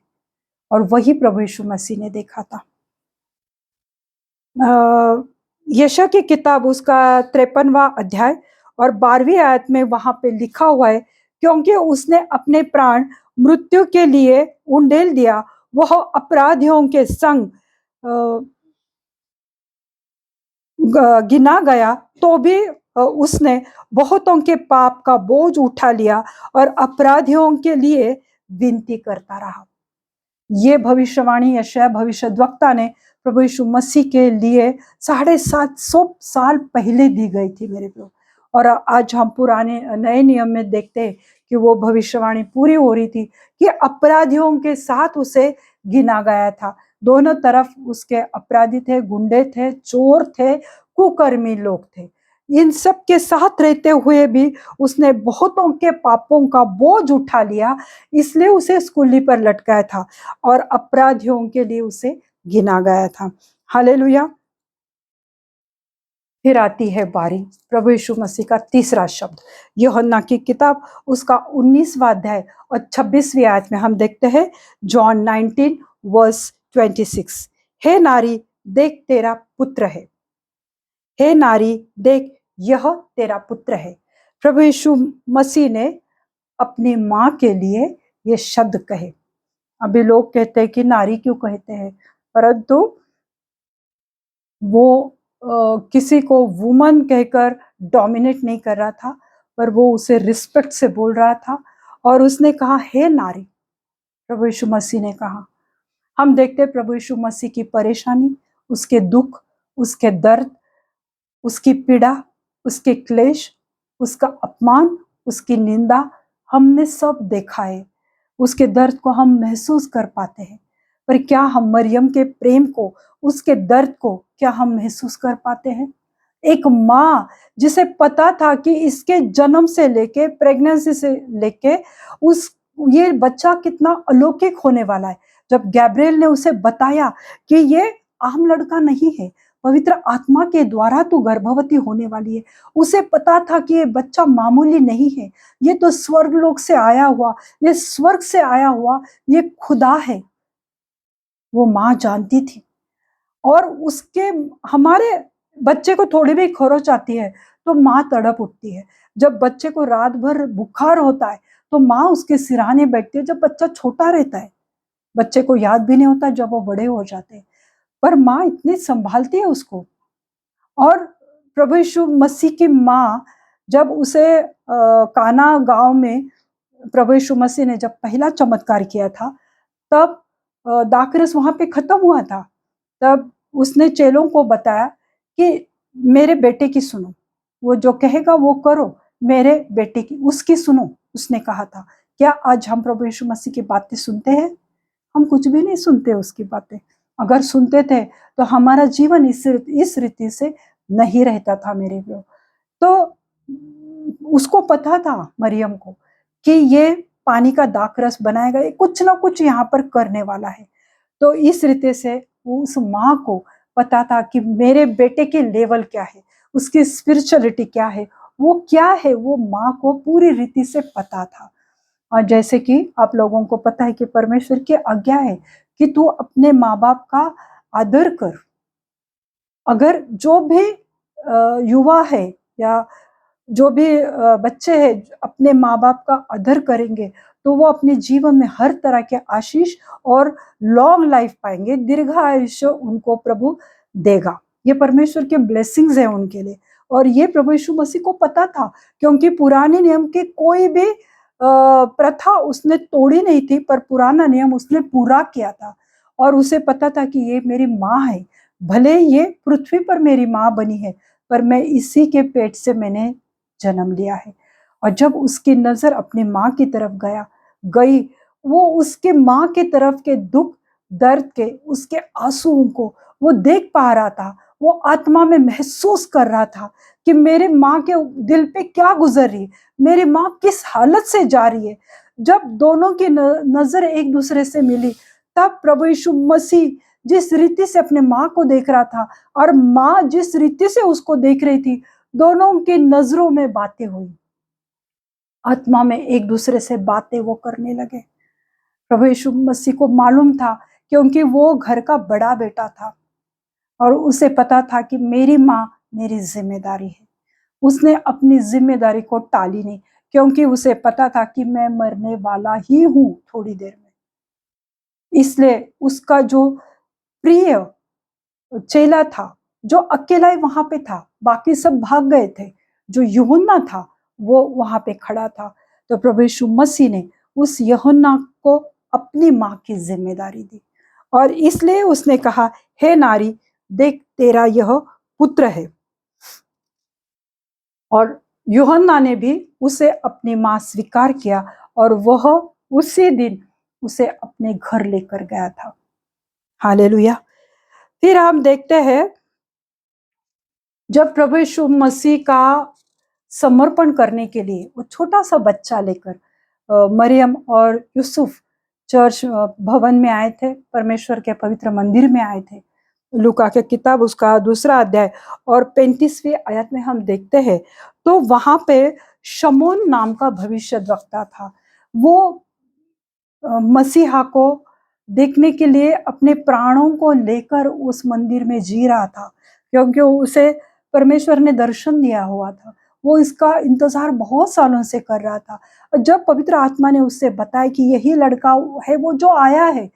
और वही प्रभु यीशु मसीह ने देखा था। यशा की किताब उसका 53वां अध्याय और 12वीं आयत में वहां पे लिखा हुआ है, क्योंकि उसने अपने प्राण मृत्यु के लिए उंडेल दिया, वह अपराधियों के संग गिना गया, तो भी उसने बहुतों के पाप का बोझ उठा लिया और अपराधियों के लिए विनती करता रहा। ये भविष्यवाणी यशायाह भविष्यद्वक्ता ने प्रभु यीशु मसीह के लिए 750 साल पहले दी गई थी मेरे प्रभु, और आज हम पुराने नए नियम में देखते हैं कि वो भविष्यवाणी पूरी हो रही थी कि अपराधियों के साथ उसे गिना गया था। दोनों तरफ उसके अपराधी थे, गुंडे थे, चोर थे, कुकर्मी लोग थे। इन सब के साथ रहते हुए भी उसने बहुतों के पापों का बोझ उठा लिया, इसलिए उसे सूली पर लटकाया था और अपराधियों के लिए उसे गिना गया था। हालेलुया। फिर आती है बारी प्रभु यीशु मसीह का तीसरा शब्द, यूहन्ना की किताब उसका 19वां अध्याय और 26वीं आयत में हम देखते हैं, जॉन 19 वर्स 26, हे नारी देख तेरा पुत्र है, हे नारी देख यह तेरा पुत्र है। प्रभु यीशु मसीह ने अपनी माँ के लिए ये शब्द कहे। अभी लोग कहते हैं कि नारी क्यों कहते हैं, परंतु वो किसी को वुमन कहकर डोमिनेट नहीं कर रहा था, पर वो उसे रिस्पेक्ट से बोल रहा था और उसने कहा, हे नारी, प्रभु यीशु मसीह ने कहा। हम देखते हैं प्रभु यीशु मसीह की परेशानी, उसके दुख, उसके दर्द, उसकी पीड़ा, उसके क्लेश, उसका अपमान, उसकी निंदा हमने सब देखा है। उसके दर्द को हम महसूस कर पाते हैं। पर क्या हम मरियम के प्रेम को, उसके दर्द को क्या हम महसूस कर पाते हैं? एक माँ जिसे पता था कि इसके जन्म से लेके, प्रेगनेंसी से लेके उस ये बच्चा कितना अलौकिक होने वाला है। जब गैब्रिएल ने उसे बताया कि ये आम लड़का नहीं है, पवित्र आत्मा के द्वारा तू गर्भवती होने वाली है, उसे पता था कि ये बच्चा मामूली नहीं है, ये तो स्वर्गलोक से आया हुआ, ये स्वर्ग से आया हुआ, ये खुदा है। वो माँ जानती थी। और उसके हमारे बच्चे को थोड़ी भी खरोच आती है तो माँ तड़प उठती है। जब बच्चे को रात भर बुखार होता है तो माँ उसके सिरहाने बैठती है। जब बच्चा छोटा रहता है, बच्चे को याद भी नहीं होता जब वो बड़े हो जाते हैं, पर माँ इतनी संभालती है उसको। और प्रभु यीशु मसीह की माँ जब उसे काना गांव में प्रभु यीशु मसीह ने जब पहला चमत्कार किया था, तब दाखरस वहां पे खत्म हुआ था। तब उसने चेलों को बताया कि मेरे बेटे की सुनो, वो जो कहेगा वो करो, मेरे बेटे की उसकी सुनो। उसने कहा था, क्या आज हम प्रभु यीशु मसीह की बातें सुनते हैं? हम कुछ भी नहीं सुनते उसकी बातें। अगर सुनते थे तो हमारा जीवन इस रीति से नहीं रहता था मेरे प्रियो। तो उसको पता था मरियम को कि ये पानी का दाखरस बनाएगा, ये कुछ ना कुछ यहाँ पर करने वाला है। तो इस रीति से उस माँ को पता था कि मेरे बेटे की लेवल क्या है, उसकी स्पिरिचुअलिटी क्या है, वो क्या है, वो माँ को पूरी रीति से पता था। और जैसे कि आप लोगों को पता है कि परमेश्वर की आज्ञा है कि तू अपने माँ बाप का आदर कर। अगर जो भी युवा है या जो भी बच्चे हैं अपने माँ बाप का आदर करेंगे तो वो अपने जीवन में हर तरह के आशीष और लॉन्ग लाइफ पाएंगे, दीर्घ आयुष्य उनको प्रभु देगा। ये परमेश्वर के ब्लेसिंग्स है उनके लिए। और ये प्रभु यीशु मसीह को पता था, क्योंकि पुराने नियम के कोई भी प्रथा उसने तोड़ी नहीं थी, पर पुराना नियम उसने पूरा किया था। और उसे पता था कि ये मेरी माँ है, भले ये पृथ्वी पर मेरी माँ बनी है, पर मैं इसी के पेट से मैंने जन्म लिया है। और जब उसकी नजर अपनी माँ की तरफ गई, वो उसके माँ की तरफ के दुख दर्द के, उसके आंसुओं को वो देख पा रहा था। वो आत्मा में महसूस कर रहा था कि मेरे माँ के दिल पे क्या गुजर रही है, मेरी माँ किस हालत से जा रही है। जब दोनों की नजर एक दूसरे से मिली, तब प्रभु यीशु मसीह जिस रीति से अपने माँ को देख रहा था और माँ जिस रीति से उसको देख रही थी, दोनों की नजरों में बातें हुई, आत्मा में एक दूसरे से बातें वो करने लगे। प्रभु यीशु मसीह को मालूम था, क्योंकि वो घर का बड़ा बेटा था और उसे पता था कि मेरी माँ मेरी जिम्मेदारी है। उसने अपनी जिम्मेदारी को टाली नहीं, क्योंकि उसे पता था कि मैं मरने वाला ही हूं थोड़ी देर में। इसलिए उसका जो प्रिय चेला था, जो अकेला ही वहां पे था, बाकी सब भाग गए थे, जो यूहन्ना था वो वहां पे खड़ा था। तो प्रभु यीशु मसीह ने उस यूहन्ना को अपनी माँ की जिम्मेदारी दी और इसलिए उसने कहा, हे नारी, देख तेरा यह पुत्र है। और यूहन्ना ने भी उसे अपनी माँ स्वीकार किया और वह उसी दिन उसे अपने घर लेकर गया था। हालेलुया। फिर हम देखते हैं, जब प्रभु यीशु मसीह का समर्पण करने के लिए वो छोटा सा बच्चा लेकर मरियम और यूसुफ चर्च भवन में आए थे, परमेश्वर के पवित्र मंदिर में आए थे। लूका के किताब उसका 2 अध्याय और 35वीं आयत में हम देखते हैं, तो वहां पे शमौन नाम का भविष्यद्वक्ता था। वो मसीहा को देखने के लिए अपने प्राणों को लेकर उस मंदिर में जी रहा था, क्योंकि उसे परमेश्वर ने दर्शन दिया हुआ था। वो इसका इंतजार बहुत सालों से कर रहा था। जब पवित्र आत्मा ने उससे बताया कि यही लड़का है वो जो आया है,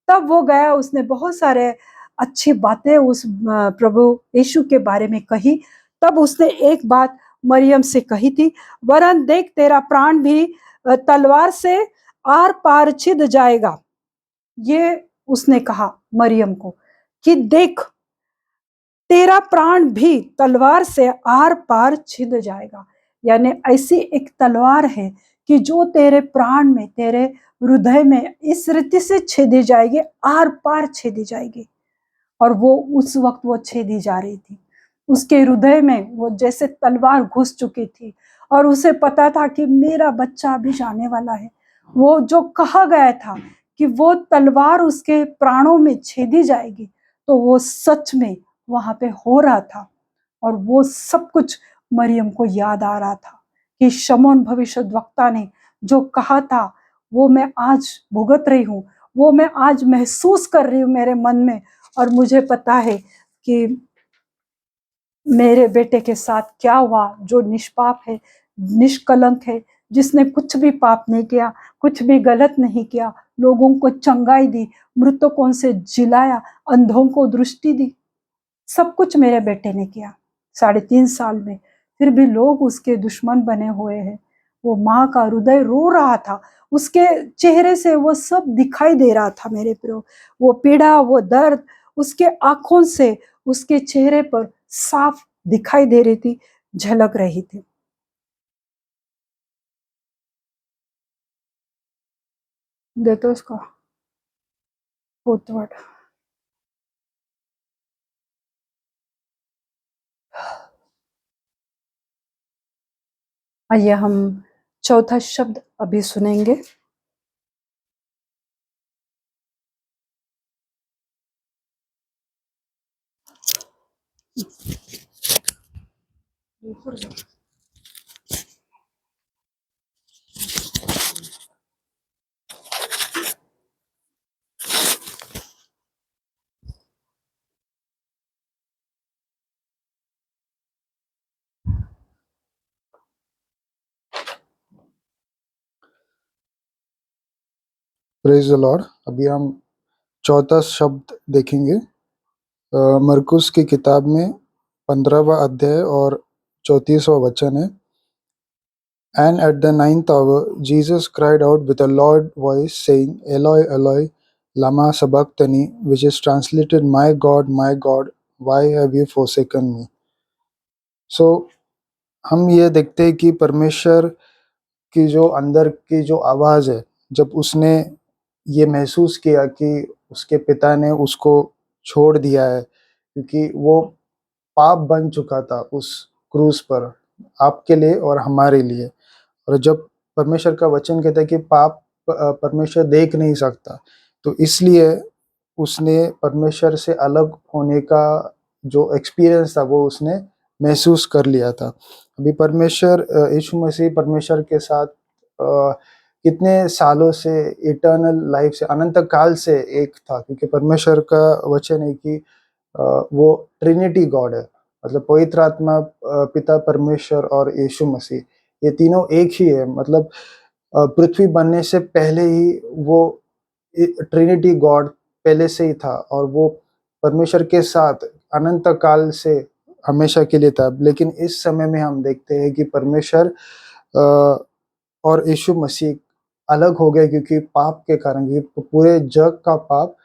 तब वो गया, उसने बहुत सारे अच्छी बातें उस प्रभु यीशु के बारे में कही, तब उसने एक बात मरियम से कही थी, वरन देख तेरा प्राण भी तलवार से आर पार छिद जाएगा। ये उसने कहा मरियम को कि देख तेरा प्राण भी तलवार से आर पार छिद जाएगा। यानी ऐसी एक तलवार है कि जो तेरे प्राण में, तेरे हृदय में इस रीति से छेदी जाएगी, आर पार छेदी जाएगी। और वो उस वक्त वो छेदी जा रही थी, उसके हृदय में वो जैसे तलवार घुस चुकी थी, और उसे पता था कि मेरा बच्चा अभी जाने वाला है। वो जो कहा गया था कि वो तलवार उसके प्राणों में छेदी जाएगी, तो वो सच में वहां पे हो रहा था। और वो सब कुछ मरियम को याद आ रहा था कि शमौन भविष्यद्वक्ता ने जो कहा था वो मैं आज भुगत रही हूँ, वो मैं आज महसूस कर रही हूँ मेरे मन में। और मुझे पता है कि मेरे बेटे के साथ क्या हुआ, जो निष्पाप है, निष्कलंक है, जिसने कुछ भी पाप नहीं किया, कुछ भी गलत नहीं किया, लोगों को चंगाई दी, मृतकों से जिलाया, अंधों को दृष्टि दी, सब कुछ मेरे बेटे ने किया 3.5 साल में। फिर भी लोग उसके दुश्मन बने हुए हैं। वो माँ का हृदय रो रहा था, उसके चेहरे से वो सब दिखाई दे रहा था मेरे प्रियो। वो पीड़ा, वो दर्द उसके आंखों से, उसके चेहरे पर साफ दिखाई दे रही थी, झलक रही थी। देते उसका फोर्थ। आइए हम चौथा शब्द अभी सुनेंगे। Praise the Lord. अभी हम चौथा शब्द देखेंगे। मरकुस की किताब में 15वां अध्याय और 34वां वचन है। And at the 9th hour, Jesus cried out with a loud voice, saying, Eloi, Eloi, lama sabachthani, which is translated, my God, why have you forsaken me? So, हम ये देखते हैं कि परमेश्वर की जो अंदर की जो आवाज़ है, जब उसने ये महसूस किया कि उसके पिता ने उसको छोड़ दिया है, क्योंकि वो पाप बन चुका था उस क्रूस पर, आपके लिए और हमारे लिए। और जब परमेश्वर का वचन कहता है कि पाप परमेश्वर देख नहीं सकता, तो इसलिए उसने परमेश्वर से अलग होने का जो एक्सपीरियंस था वो उसने महसूस कर लिया था। अभी परमेश्वर, यीशु मसीह परमेश्वर के साथ कितने सालों से, इटर्नल लाइफ से, अनंत काल से एक था, क्योंकि परमेश्वर का वचन है कि वो ट्रिनिटी गॉड है, मतलब पवित्र आत्मा, पिता परमेश्वर और यीशु मसीह, ये तीनों एक ही है। मतलब पृथ्वी बनने से पहले ही वो ट्रिनिटी गॉड पहले से ही था, और वो परमेश्वर के साथ अनंत काल से हमेशा के लिए था। लेकिन इस समय में हम देखते हैं कि परमेश्वर और यीशु मसीह अलग हो गए, क्योंकि पाप के कारण, क्योंकि पूरे जग का पाप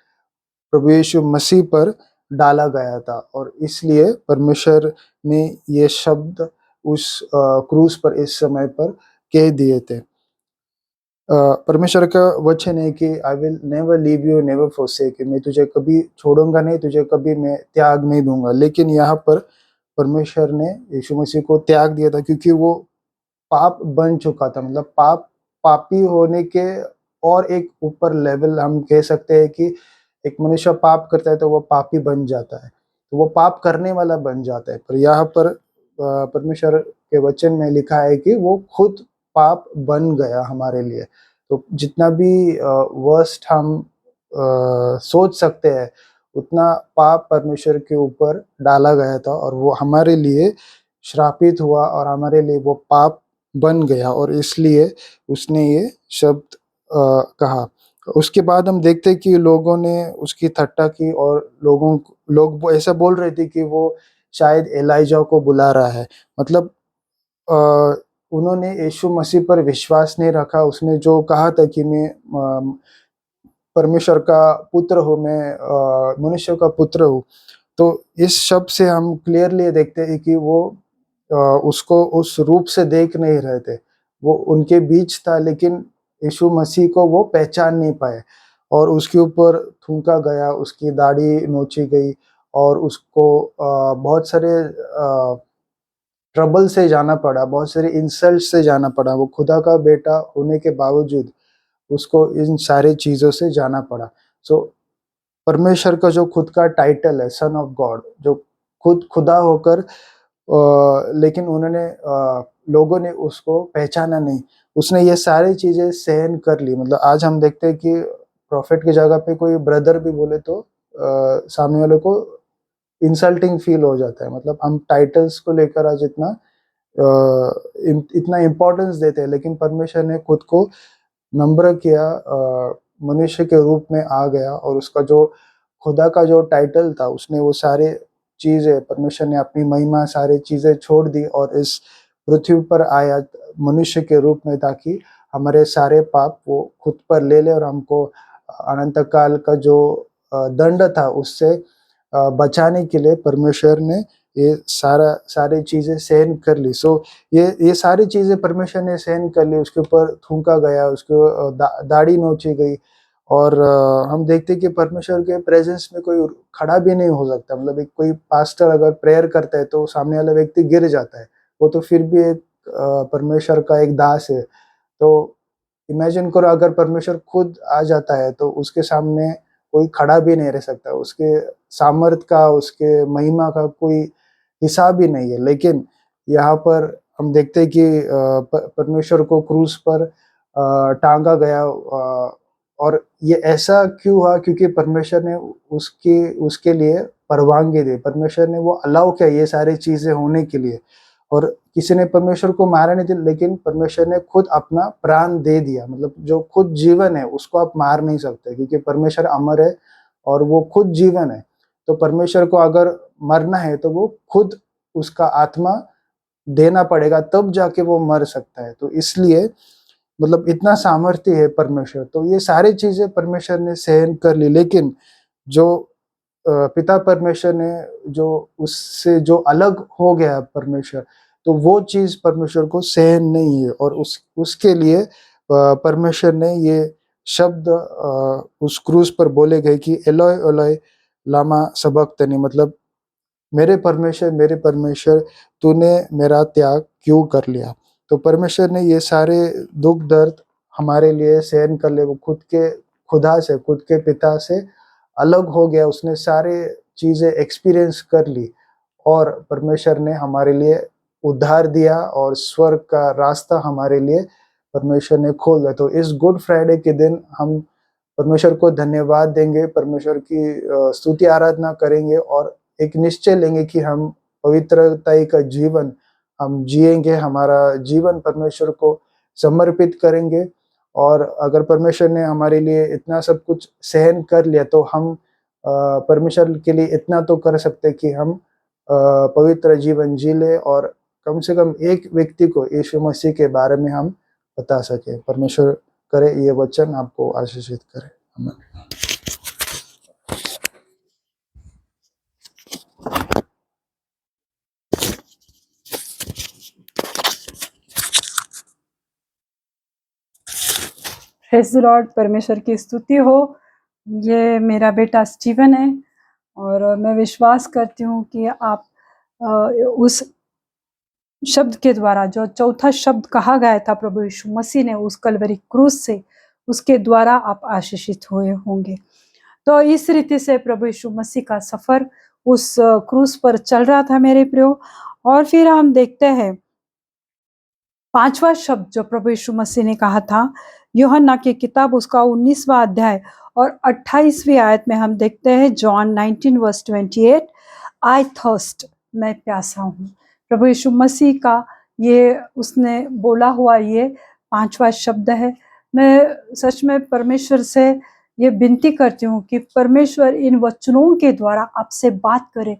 प्रभु यीशु मसीह पर डाला गया था। और इसलिए परमेश्वर ने ये शब्द उस क्रूस पर इस समय पर कह दिए थे। परमेश्वर का वचन है कि I will never leave you, never forsake you, मैं तुझे कभी छोड़ूंगा नहीं, तुझे कभी मैं त्याग नहीं दूंगा। लेकिन यहाँ पर परमेश्वर ने यीशु मसीह को त्याग दिया था, क्योंकि वो पाप बन चुका था। मतलब पापी होने के और एक ऊपर लेवल हम कह सकते हैं कि एक मनुष्य पाप करता है तो वो पापी बन जाता है, तो वो पाप करने वाला बन जाता है। पर यहाँ पर परमेश्वर के वचन में लिखा है कि वो खुद पाप बन गया हमारे लिए। तो जितना भी वर्स्ट हम सोच सकते हैं, उतना पाप परमेश्वर के ऊपर डाला गया था, और वो हमारे लिए श्रापित हुआ, और हमारे लिए वो पाप बन गया, और इसलिए उसने ये शब्द कहा। उसके बाद हम देखते हैं कि लोगों ने उसकी ठट्टा की और लोग ऐसा बोल रहे थे कि वो शायद एलाइजा को बुला रहा है। मतलब अ, उन्होंने यीशु मसीह पर विश्वास नहीं रखा। उसने जो कहा था कि मैं परमेश्वर का पुत्र हूँ, मैं मनुष्य का पुत्र हूँ। तो इस शब्द से हम क्लियरली देखते हैं कि वो उसको उस रूप से देख नहीं रहे थे। वो उनके बीच था, लेकिन यीशु मसीह को वो पहचान नहीं पाए और उसके ऊपर थूका गया, उसकी दाढ़ी नोची गई और उसको बहुत सारे ट्रबल से जाना पड़ा, बहुत सारे इंसल्ट से जाना पड़ा। वो खुदा का बेटा होने के बावजूद उसको इन सारी चीज़ों से जाना पड़ा। सो परमेश्वर का जो खुद का टाइटल है सन ऑफ गॉड, जो खुद खुदा होकर लेकिन लोगों ने उसको पहचाना नहीं। उसने ये सारी चीज़ें सहन कर ली। मतलब आज हम देखते हैं कि प्रॉफिट की जगह पे कोई ब्रदर भी बोले तो सामने वाले को इंसल्टिंग फील हो जाता है। मतलब हम टाइटल्स को लेकर आज इतना इम्पोर्टेंस देते हैं, लेकिन परमेश्वर ने खुद को नम्र किया, मनुष्य के रूप में आ गया और उसका जो खुदा का जो टाइटल था, उसने वो सारे चीज़ें, परमेश्वर ने अपनी महिमा सारी चीज़ें छोड़ दी और इस पृथ्वी पर आया मनुष्य के रूप में, ताकि हमारे सारे पाप वो खुद पर ले ले और हमको अनंत काल का जो दंड था उससे बचाने के लिए परमेश्वर ने ये सारी चीज़ें सहन कर ली। सो ये सारी चीज़ें परमेश्वर ने सहन कर ली। उसके ऊपर थूका गया, उसको दाढ़ी नोची गई और हम देखते हैं कि परमेश्वर के प्रेजेंस में कोई खड़ा भी नहीं हो सकता। मतलब एक कोई पास्टर अगर प्रेयर करता है तो सामने वाला व्यक्ति गिर जाता है, वो तो फिर भी एक परमेश्वर का एक दास है। तो इमेजिन करो अगर परमेश्वर खुद आ जाता है तो उसके सामने कोई खड़ा भी नहीं रह सकता। उसके सामर्थ का, उसके महिमा का कोई हिसाब ही नहीं है। लेकिन यहाँ पर हम देखते हैं कि परमेश्वर को क्रूस पर टांगा गया और ये ऐसा क्यों हुआ? क्योंकि परमेश्वर ने उसके लिए परवानगी दी। परमेश्वर ने वो अलाउ किया ये सारी चीज़ें होने के लिए। और किसी ने परमेश्वर को मारा नहीं था, लेकिन परमेश्वर ने खुद अपना प्राण दे दिया। मतलब जो खुद जीवन है उसको आप मार नहीं सकते, क्योंकि परमेश्वर अमर है और वो खुद जीवन है। तो परमेश्वर को अगर मरना है तो वो खुद उसका आत्मा देना पड़ेगा, तब जाके वो मर सकता है। तो इसलिए मतलब इतना सामर्थ्य है परमेश्वर। तो ये सारी चीज़ें परमेश्वर ने सहन कर ली, लेकिन जो पिता परमेश्वर ने जो उससे जो अलग हो गया परमेश्वर, तो वो चीज़ परमेश्वर को सहन नहीं है और उसके लिए परमेश्वर ने ये शब्द उस क्रूस पर बोले गए कि एलोय एलोय लामा सबक्तनी। मतलब मेरे परमेश्वर तूने मेरा त्याग क्यों कर लिया। तो परमेश्वर ने ये सारे दुख दर्द हमारे लिए सहन कर लिए। वो खुद के खुदा से, खुद के पिता से अलग हो गया। उसने सारे चीज़ें एक्सपीरियंस कर ली और परमेश्वर ने हमारे लिए उद्धार दिया और स्वर्ग का रास्ता हमारे लिए परमेश्वर ने खोल दिया। तो इस गुड फ्राइडे के दिन हम परमेश्वर को धन्यवाद देंगे, परमेश्वर की स्तुति आराधना करेंगे और एक निश्चय लेंगे कि हम पवित्रता का जीवन हम जिएंगे, हमारा जीवन परमेश्वर को समर्पित करेंगे। और अगर परमेश्वर ने हमारे लिए इतना सब कुछ सहन कर लिया, तो हम परमेश्वर के लिए इतना तो कर सकते कि हम पवित्र जीवन जी ले और कम से कम एक व्यक्ति को यीशु मसीह के बारे में हम बता सके। परमेश्वर करे ये वचन आपको आशीषित करे। आमीन। प्रेज़ द लॉर्ड, परमेश्वर की स्तुति हो। ये मेरा बेटा स्टीवन है और मैं विश्वास करती हूँ कि आप उस शब्द के द्वारा, जो चौथा शब्द कहा गया था प्रभु यीशु मसीह ने उस कलवरी क्रूस से, उसके द्वारा आप आशीषित हुए होंगे। तो इस रीति से प्रभु यीशु मसीह का सफर उस क्रूस पर चल रहा था मेरे प्रियो। और फिर हम देखते हैं पांचवा शब्द जो प्रभु यीशु मसीह ने कहा था, यूहन्ना की किताब उसका 19वां अध्याय और 28वीं आयत में हम देखते हैं, जॉन 19:28, आई थर्स्ट, मैं प्यासा हूँ। प्रभु यीशु मसीह का ये उसने बोला हुआ ये पांचवा शब्द है। मैं सच में परमेश्वर से ये विनती करती हूँ कि परमेश्वर इन वचनों के द्वारा आपसे बात करे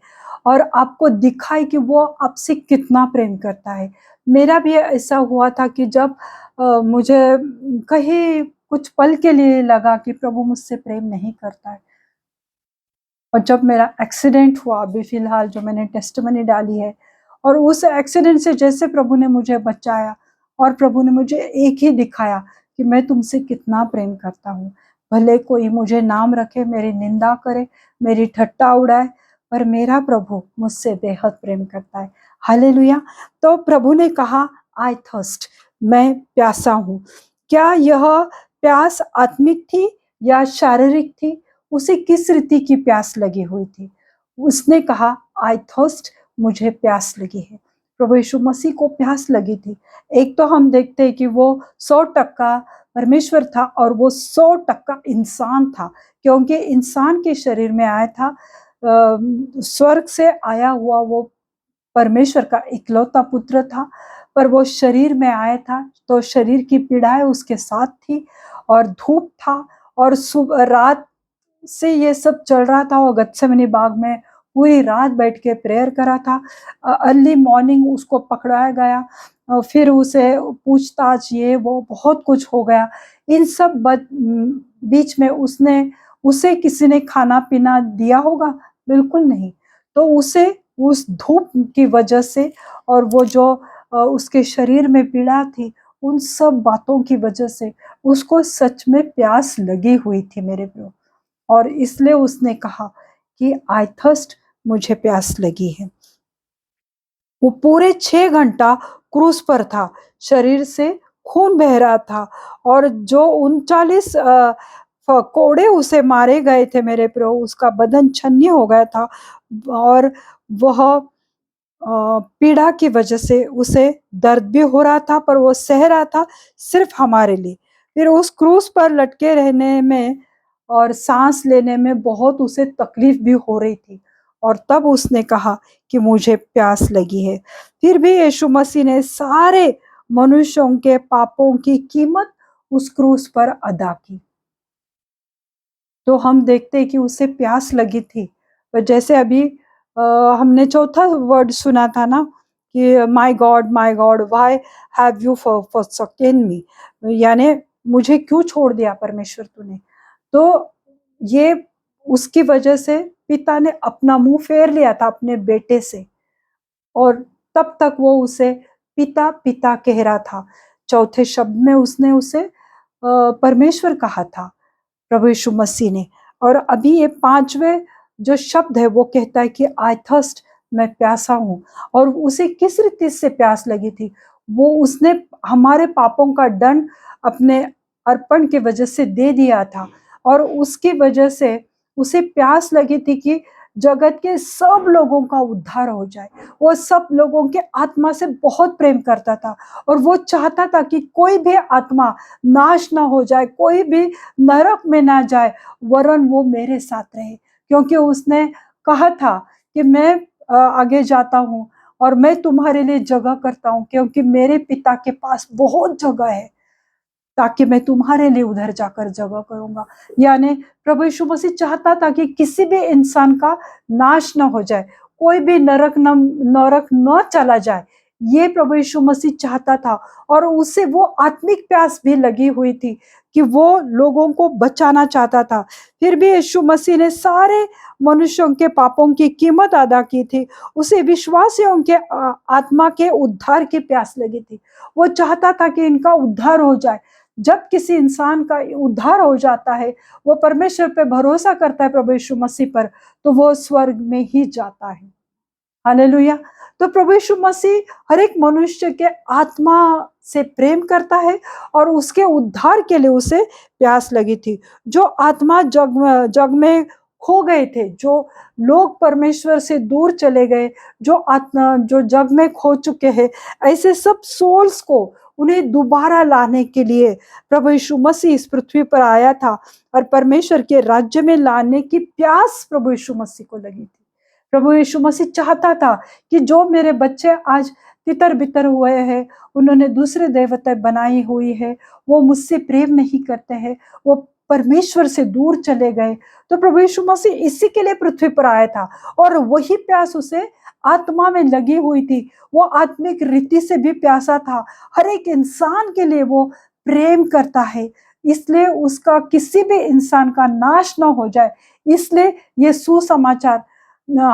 और आपको दिखाए कि वो आपसे कितना प्रेम करता है। मेरा भी ऐसा हुआ था कि जब मुझे कहीं कुछ पल के लिए लगा कि प्रभु मुझसे प्रेम नहीं करता है, और जब मेरा एक्सीडेंट हुआ अभी फ़िलहाल जो मैंने टेस्टिमनी डाली है, और उस एक्सीडेंट से जैसे प्रभु ने मुझे बचाया और प्रभु ने मुझे एक ही दिखाया कि मैं तुमसे कितना प्रेम करता हूँ। भले कोई मुझे नाम रखे, मेरी निंदा करे, मेरी ठट्टा उड़ाए, पर मेरा प्रभु मुझसे बेहद प्रेम करता है। हालेलुया! तो प्रभु ने कहा, आई थर्स्ट, मैं प्यासा हूँ। क्या यह प्यास आत्मिक थी या शारीरिक थी? उसे किस रीति की प्यास लगी हुई थी? उसने कहा, आई थर्स्ट, मुझे प्यास लगी है। प्रभु यीशु मसीह को प्यास लगी थी। एक तो हम देखते हैं कि वो 100% परमेश्वर था और वो 100% इंसान था, क्योंकि इंसान के शरीर में आया था। स्वर्ग से आया हुआ वो परमेश्वर का इकलौता पुत्र था, पर वो शरीर में आया था तो शरीर की पीड़ाएं उसके साथ थी, और धूप था, और रात से ये सब चल रहा था। और गत्सेमनी बाग में पूरी रात बैठ के प्रेयर करा था। अर्ली मॉर्निंग उसको पकड़ाया गया, फिर उसे पूछताछ, ये वो बहुत कुछ हो गया। इन सब बीच में उसे किसी ने खाना पीना दिया होगा? बिल्कुल नहीं। तो उसे उस धूप की वजह से और वो जो उसके शरीर में पीड़ा थी, उन सब बातों की वजह से उसको सच में प्यास लगी हुई थी मेरे प्रियो। और इसलिए उसने कहा कि आई थर्स्ट, मुझे प्यास लगी है। वो पूरे 6 घंटा क्रूस पर था, शरीर से खून बह रहा था, और जो 39 कोड़े उसे मारे गए थे मेरे प्रियो, उसका बदन छन्नी हो गया था, और वह पीड़ा की वजह से उसे दर्द भी हो रहा था, पर वो सह रहा था सिर्फ हमारे लिए। फिर उस क्रूस पर लटके रहने में और सांस लेने में बहुत उसे तकलीफ भी हो रही थी, और तब उसने कहा कि मुझे प्यास लगी है। फिर भी यीशु मसीह ने सारे मनुष्यों के पापों की कीमत उस क्रूस पर अदा की। तो हम देखते हैं कि उसे प्यास लगी थी। पर जैसे अभी हमने चौथा वर्ड सुना था ना कि my god why have you forsaken me, यानी मुझे क्यों छोड़ दिया परमेश्वर तूने। तो ये उसकी वजह से पिता ने अपना मुंह फेर लिया था अपने बेटे से, और तब तक वो उसे पिता पिता कह रहा था। चौथे शब्द में उसने उसे परमेश्वर कहा था, प्रभु यीशु मसीह ने। और अभी ये 5वें जो शब्द है वो कहता है कि आई थर्स्ट, मैं प्यासा हूँ। और उसे किस रीति से प्यास लगी थी? वो उसने हमारे पापों का दंड अपने अर्पण की वजह से दे दिया था, और उसकी वजह से उसे प्यास लगी थी कि जगत के सब लोगों का उद्धार हो जाए। वो सब लोगों के आत्मा से बहुत प्रेम करता था, और वो चाहता था कि कोई भी आत्मा नाश ना हो जाए, कोई भी नरक में ना जाए, वरन वो मेरे साथ रहे। क्योंकि उसने कहा था कि मैं आगे जाता हूँ और मैं तुम्हारे लिए जगह करता हूँ, क्योंकि मेरे पिता के पास बहुत जगह है, ताकि मैं तुम्हारे लिए उधर जाकर जगह करूंगा। यानी प्रभु यीशु मसीह चाहता था कि किसी भी इंसान का नाश न हो जाए, कोई भी नरक न चला जाए, ये प्रभु यीशु मसीह चाहता था। और उसे वो आत्मिक प्यास भी लगी हुई थी कि वो लोगों को बचाना चाहता था। फिर भी यीशु मसीह ने सारे मनुष्यों के पापों की कीमत अदा की थी। उसे विश्वासियों के आत्मा के उद्धार की प्यास लगी थी। वो चाहता था कि इनका उद्धार हो जाए। जब किसी इंसान का उद्धार हो जाता है, वो परमेश्वर पे भरोसा करता है, प्रभु यीशु मसीह पर, तो वो स्वर्ग में ही जाता है। हालेलुया! तो प्रभु यीशु मसीह हर एक मनुष्य के आत्मा से प्रेम करता है, और उसके उद्धार के लिए उसे प्यास लगी थी। जो आत्मा जग में खो गए थे, जो लोग परमेश्वर से दूर चले गए, जो जग में खो चुके हैं, ऐसे सब सोल्स को उन्हें दोबारा लाने के लिए प्रभु यीशु मसीह इस पृथ्वी पर आया था, और परमेश्वर के राज्य में लाने की प्यास प्रभु यीशु मसीह को लगी थी। प्रभु यीशु मसीह चाहता था कि जो मेरे बच्चे आज तितर बितर हुए हैं, उन्होंने दूसरे देवता बनाई हुई है, वो मुझसे प्रेम नहीं करते हैं, वो परमेश्वर से दूर चले गए। तो प्रभु यीशु मसीह इसी के लिए पृथ्वी पर आया था और वही प्यास उसे आत्मा में लगी हुई थी। वो आत्मिक रीति से भी प्यासा था। हर एक इंसान के लिए वो प्रेम करता है, इसलिए उसका किसी भी इंसान का नाश ना हो जाए, इसलिए ये सुसमाचार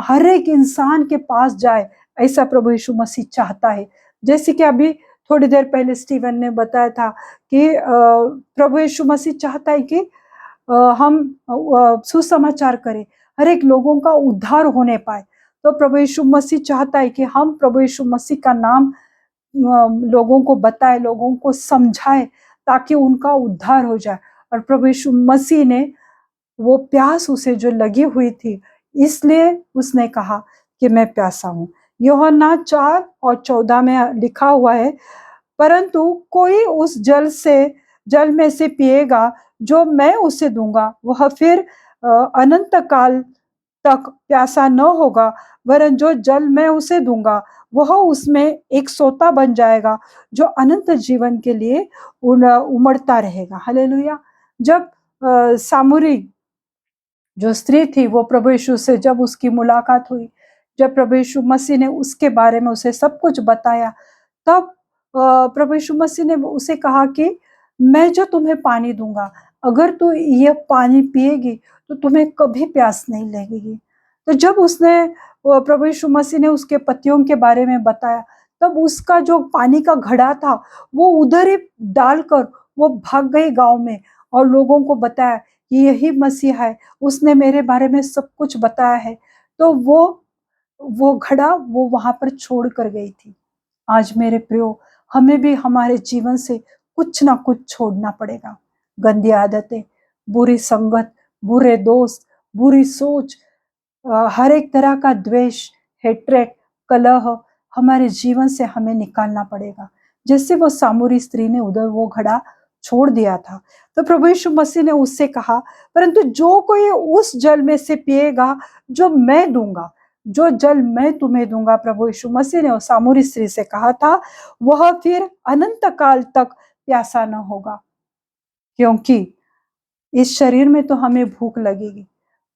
हर एक इंसान के पास जाए, ऐसा प्रभु यीशु मसीह चाहता है। जैसे कि अभी थोड़ी देर पहले स्टीवन ने बताया था कि प्रभु यीशु मसीह चाहता है कि हम सुसमाचार करें, हर एक लोगों का उद्धार होने पाए। तो प्रभु यीशु मसीह चाहता है कि हम प्रभु यीशु मसीह का नाम लोगों को बताए, लोगों को समझाए, ताकि उनका उद्धार हो जाए। और प्रभु यीशु मसीह ने वो प्यास उसे जो लगी हुई थी, इसलिए उसने कहा कि मैं प्यासा हूँ। यूहन्ना 4:14 में लिखा हुआ है, परंतु कोई उस जल में से पिएगा जो मैं उसे दूंगा, वह फिर अनंत काल तक प्यासा न होगा, वरन जो जल मैं उसे दूंगा वह उसमें एक सोता बन जाएगा जो अनंत जीवन के लिए उमड़ता रहेगा। हालेलुया। जब सामूरी जो स्त्री थी वो प्रभु यीशु से जब उसकी मुलाकात हुई, जब प्रभु यीशु मसीह ने उसके बारे में उसे सब कुछ बताया, तब प्रभु यीशु मसीह ने उसे कहा कि मैं जो तुम्हें पानी दूंगा, अगर तू यह पानी पिएगी तो तुम्हें कभी प्यास नहीं लगेगी। तो जब उसने प्रभु यीशु मसीह ने उसके पतियों के बारे में बताया, तब उसका जो पानी का घड़ा था वो उधर ही डालकर वो भाग गई गांव में और लोगों को बताया कि यही मसीह है, उसने मेरे बारे में सब कुछ बताया है। तो वो घड़ा वो वहां पर छोड़ कर गई थी। आज मेरे प्रियो, हमें भी हमारे जीवन से कुछ ना कुछ छोड़ना पड़ेगा। गंदी आदतें, बुरी संगत, बुरे दोस्त, बुरी सोच, हर एक तरह का द्वेष, हेट्रेट, कलह हमारे जीवन से हमें निकालना पड़ेगा। जैसे वो सामूरी स्त्री ने उधर वो घड़ा छोड़ दिया था, तो प्रभु यीशु मसीह ने उससे कहा, परंतु जो कोई उस जल में से पिएगा जो मैं दूंगा, जो जल मैं तुम्हें दूंगा, प्रभु यीशु मसीह ने उस सामूरी स्त्री से कहा था, वह फिर अनंत काल तक प्यासा न होगा। क्योंकि इस शरीर में तो हमें भूख लगेगी,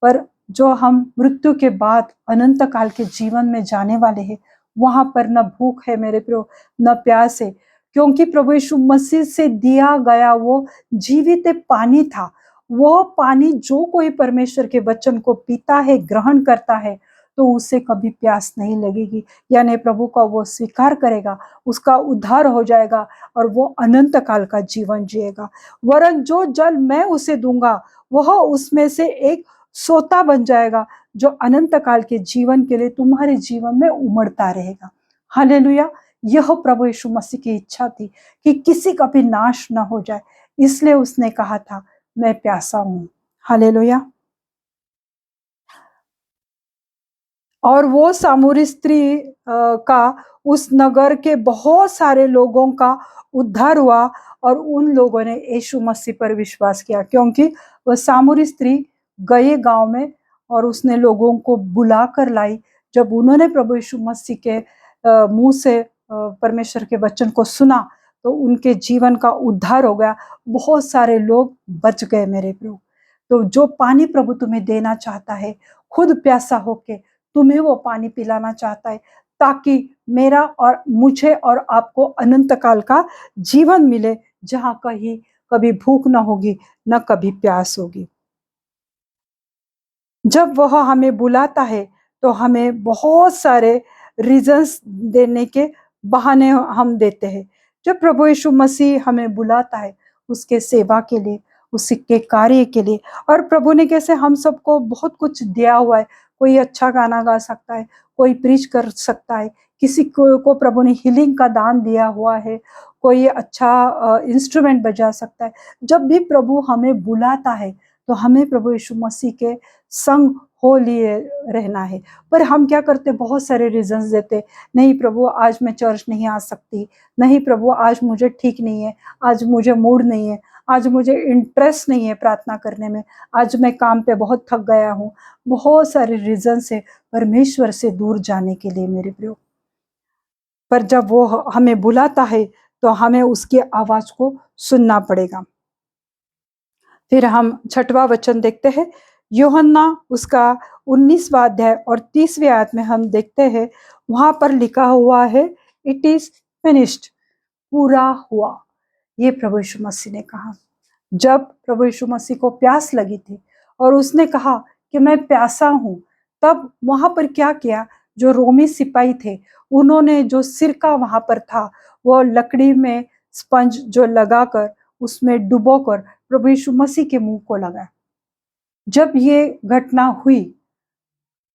पर जो हम मृत्यु के बाद अनंत काल के जीवन में जाने वाले हैं, वहां पर न भूख है मेरे प्रियो, न प्यास है। क्योंकि प्रभु यीशु मसीह से दिया गया वो जीवित पानी था। वो पानी जो कोई परमेश्वर के वचन को पीता है, ग्रहण करता है, तो उसे कभी प्यास नहीं लगेगी। यानी प्रभु का वो स्वीकार करेगा, उसका उद्धार हो जाएगा और वो अनंत काल का जीवन जिएगा। वरन जो जल मैं उसे दूंगा वह उसमें से एक सोता बन जाएगा जो अनंत काल के जीवन के लिए तुम्हारे जीवन में उमड़ता रहेगा। हालेलुया। यह प्रभु यीशु मसीह की इच्छा थी कि किसी का भी नाश ना हो जाए, इसलिए उसने कहा था मैं प्यासा हूं। हालेलुया। और वो सामूरी स्त्री का उस नगर के बहुत सारे लोगों का उद्धार हुआ और उन लोगों ने यीशु मसीह पर विश्वास किया, क्योंकि वह सामूरी स्त्री गए गांव में और उसने लोगों को बुला कर लाई। जब उन्होंने प्रभु यीशु मसीह के मुंह से परमेश्वर के वचन को सुना, तो उनके जीवन का उद्धार हो गया, बहुत सारे लोग बच गए मेरे प्रभु। तो जो पानी प्रभु तुम्हें देना चाहता है, खुद प्यासा होके तुम्हें वो पानी पिलाना चाहता है, ताकि मेरा और मुझे और आपको अनंत काल का जीवन मिले, जहां कहीं कभी भूख ना होगी, न कभी प्यास होगी। जब वह हमें बुलाता है तो हमें बहुत सारे रीजंस देने के बहाने हम देते हैं। जब प्रभु यीशु मसीह हमें बुलाता है उसके सेवा के लिए, उसके कार्य के लिए, और प्रभु ने कैसे हम सबको बहुत कुछ दिया हुआ है। कोई अच्छा गाना गा सकता है, कोई प्रीच कर सकता है, किसी को प्रभु ने हीलिंग का दान दिया हुआ है, कोई अच्छा इंस्ट्रूमेंट बजा सकता है। जब भी प्रभु हमें बुलाता है तो हमें प्रभु यीशु मसीह के संग हो लिए रहना है। पर हम क्या करते, बहुत सारे रीजंस देते, नहीं प्रभु आज मैं चर्च नहीं आ सकती, नहीं प्रभु आज मुझे ठीक नहीं है, आज मुझे मूड नहीं है, आज मुझे इंटरेस्ट नहीं है प्रार्थना करने में, आज मैं काम पे बहुत थक गया हूँ। बहुत सारे रीजन है परमेश्वर से दूर जाने के लिए मेरे प्रियो। पर जब वो हमें बुलाता है तो हमें उसकी आवाज को सुनना पड़ेगा। फिर हम 6वां वचन देखते हैं, यूहन्ना उसका 19वां अध्याय और 30वीं आयत में हम देखते हैं, वहां पर लिखा हुआ है, इट इज फिनिश्ड, पूरा हुआ। ये प्रभु यीशु मसीह ने कहा। जब प्रभु यीशु मसीह को प्यास लगी थी और उसने कहा कि मैं प्यासा हूं, तब वहां पर क्या किया, जो रोमी सिपाही थे उन्होंने जो सिरका वहां पर था वो लकड़ी में स्पंज जो लगाकर उसमें डुबोकर प्रभु यीशु मसीह के मुंह को लगाया। जब ये घटना हुई,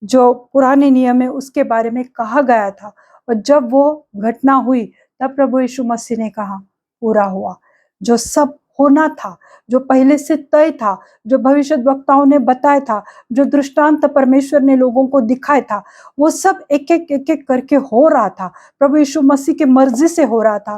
जो पुराने नियम में उसके बारे में कहा गया था, और जब वो घटना हुई तब प्रभु यीशु मसीह ने कहा पूरा हुआ। जो सब होना था, जो पहले से तय था, जो भविष्यद्वक्ताओं ने बताया था, जो दृष्टांत परमेश्वर ने लोगों को दिखाया था, वो सब एक एक करके हो रहा था। प्रभु यीशु मसीह की मर्जी से हो रहा था।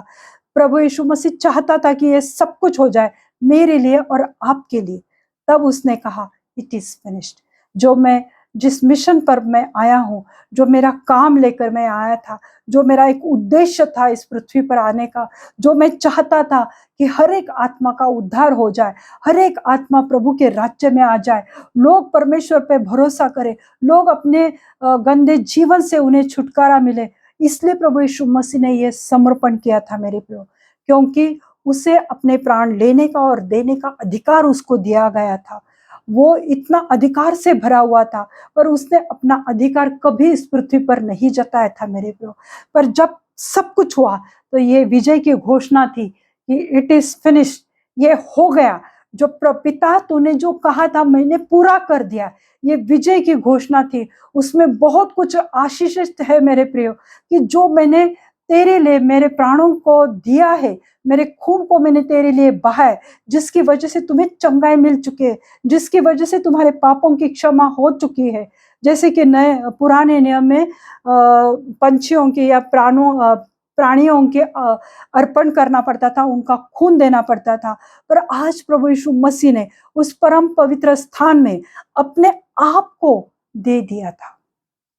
प्रभु यीशु मसीह चाहता था कि ये सब कुछ हो जाए मेरे लिए और आपके लिए। तब उसने कहा इट इज फिनिश्ड। जो मैं जिस मिशन पर मैं आया हूं, जो मेरा काम लेकर मैं आया था, जो मेरा एक उद्देश्य था इस पृथ्वी पर आने का, जो मैं चाहता था कि हर एक आत्मा का उद्धार हो जाए, हर एक आत्मा प्रभु के राज्य में आ जाए, लोग परमेश्वर पे भरोसा करें, लोग अपने गंदे जीवन से उन्हें छुटकारा मिले। इसलिए प्रभु यीशु मसीह ने यह समर्पण किया था मेरे प्रियो, क्योंकि उसे अपने प्राण लेने का और देने का अधिकार उसको दिया गया था। वो इतना अधिकार से भरा हुआ था, पर उसने अपना अधिकार कभी इस पृथ्वी पर नहीं जताया था मेरे प्रियो। पर जब सब कुछ हुआ तो ये विजय की घोषणा थी कि इट इज फिनिश्ड, ये हो गया। जो पिता तूने जो कहा था मैंने पूरा कर दिया, ये विजय की घोषणा थी। उसमें बहुत कुछ आशीषित है मेरे प्रियो, कि जो मैंने तेरे लिए मेरे प्राणों को दिया है, मेरे खून को मैंने तेरे लिए बहाया, जिसकी वजह से तुम्हें चंगाई मिल चुकी है, जिसकी वजह से तुम्हारे पापों की क्षमा हो चुकी है। जैसे कि नए पुराने नियम में पंछियों के या प्राणियों के अर्पण करना पड़ता था, उनका खून देना पड़ता था। पर आज प्रभु यीशु मसीह ने उस परम पवित्र स्थान में अपने आप को दे दिया था,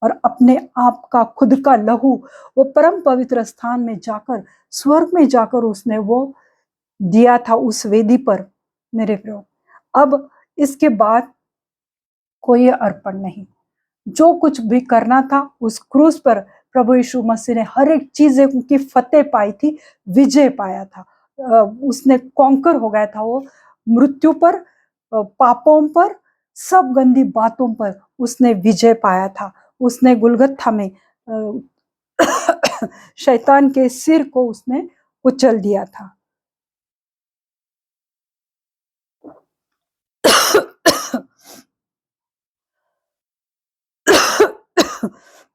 और अपने आप का खुद का लहू वो परम पवित्र स्थान में जाकर, स्वर्ग में जाकर उसने वो दिया था उस वेदी पर मेरे प्रियो। अब इसके बाद कोई अर्पण नहीं, जो कुछ भी करना था उस क्रूस पर प्रभु यीशु मसीह ने हर एक चीज की फतेह पाई थी, विजय पाया था। उसने कॉन्कर हो गया था वो मृत्यु पर, पापों पर, सब गंदी बातों पर उसने विजय पाया था। उसने गुलगत्था में शैतान के सिर को उसने कुचल दिया था।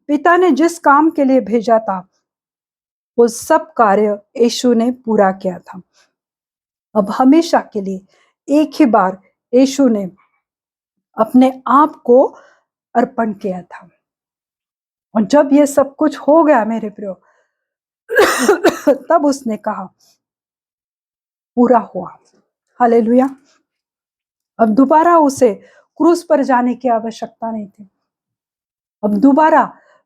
पिता ने जिस काम के लिए भेजा था वो सब कार्य यीशु ने पूरा किया था। अब हमेशा के लिए एक ही बार यीशु ने अपने आप को अर्पण किया था, और जब ये सब कुछ हो गया मेरे प्रियो, तब उसने कहा पूरा हुआ। हालेलुया। अब दोबारा उसे क्रूस पर जाने की आवश्यकता नहीं थी। अब दोबारा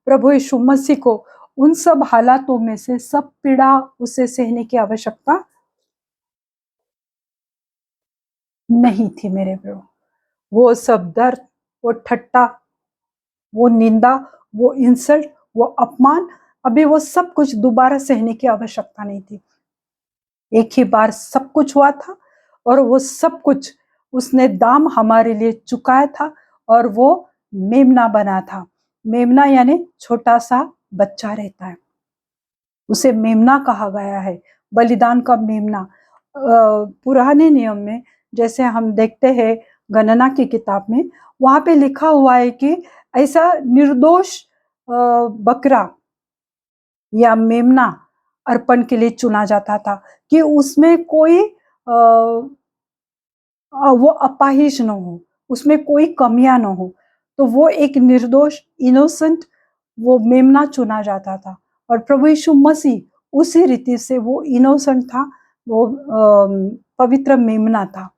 प्रभु यीशु मसीह को उन सब हालातों में से सब पीड़ा उसे सहने की आवश्यकता नहीं थी मेरे प्रियो। वो सब दर्द, वो ठट्टा, वो निंदा, वो इंसल्ट, वो अपमान, अभी वो सब कुछ दोबारा सहने की आवश्यकता नहीं थी। एक ही बार सब कुछ हुआ था, और वो सब कुछ उसने दाम हमारे लिए चुकाया था, और वो मेमना बना था। मेमना यानी छोटा सा बच्चा रहता है, उसे मेमना कहा गया है, बलिदान का मेमना। पुराने नियम में जैसे हम देखते हैं गणना की किताब में, वहां पे लिखा हुआ है कि ऐसा निर्दोष बकरा या मेमना अर्पण के लिए चुना जाता था कि उसमें कोई वो अपाहिज न हो, उसमें कोई कमियां न हो। तो वो एक निर्दोष इनोसेंट वो मेमना चुना जाता था, और प्रभु यीशु मसीह उसी रीति से वो इनोसेंट था, वो पवित्र मेमना था।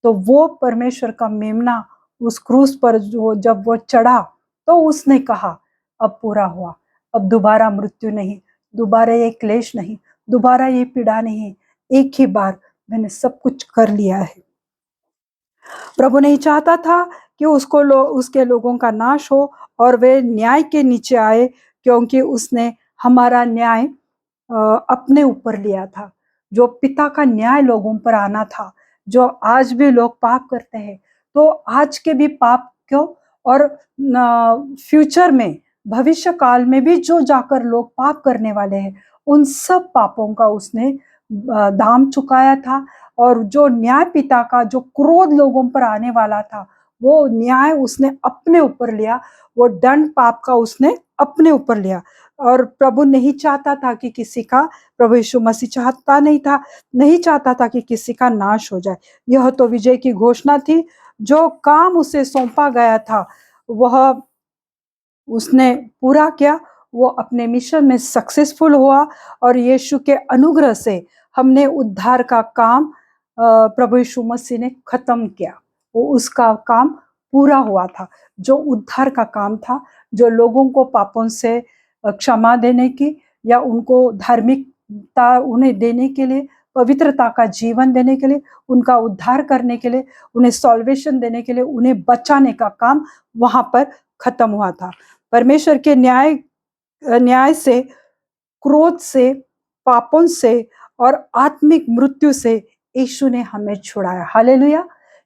तो वो परमेश्वर का मेमना उस क्रूस पर जो जब वो चढ़ा, तो उसने कहा अब पूरा हुआ, अब दोबारा मृत्यु नहीं, दोबारा ये क्लेश नहीं, दोबारा ये पीड़ा नहीं, एक ही बार मैंने सब कुछ कर लिया है। प्रभु नहीं चाहता था कि उसके लोगों का नाश हो और वे न्याय के नीचे आए, क्योंकि उसने हमारा न्याय अपने ऊपर लिया था। जो पिता का न्याय लोगों पर आना था, जो आज भी लोग पाप करते हैं, तो आज के भी पाप क्यों, और फ्यूचर में, भविष्य काल में भी जो जाकर लोग पाप करने वाले हैं, उन सब पापों का उसने दाम चुकाया था। और जो न्याय पिता का, जो क्रोध लोगों पर आने वाला था, वो न्याय उसने अपने ऊपर लिया, वो दंड पाप का उसने अपने ऊपर लिया। और प्रभु नहीं चाहता था कि किसी का, प्रभु यीशु मसीह चाहता नहीं चाहता था कि किसी का नाश हो जाए। यह तो विजय की घोषणा थी। जो काम उसे सौंपा गया था वह उसने पूरा किया, वो अपने मिशन में सक्सेसफुल हुआ, और यीशु के अनुग्रह से हमने उद्धार का काम प्रभु यीशु मसीह ने खत्म किया। वो उसका काम पूरा हुआ था, जो उद्धार का काम था, जो लोगों को पापों से क्षमा देने की, या उनको धार्मिकता उन्हें देने के लिए, पवित्रता का जीवन देने के लिए, उनका उद्धार करने के लिए, उन्हें सॉल्वेशन देने के लिए, उन्हें बचाने का काम वहां पर खत्म हुआ था। परमेश्वर के न्याय से, क्रोध से, पापों से और आत्मिक मृत्यु से यीशु ने हमें छुड़ाया। हालेलुया।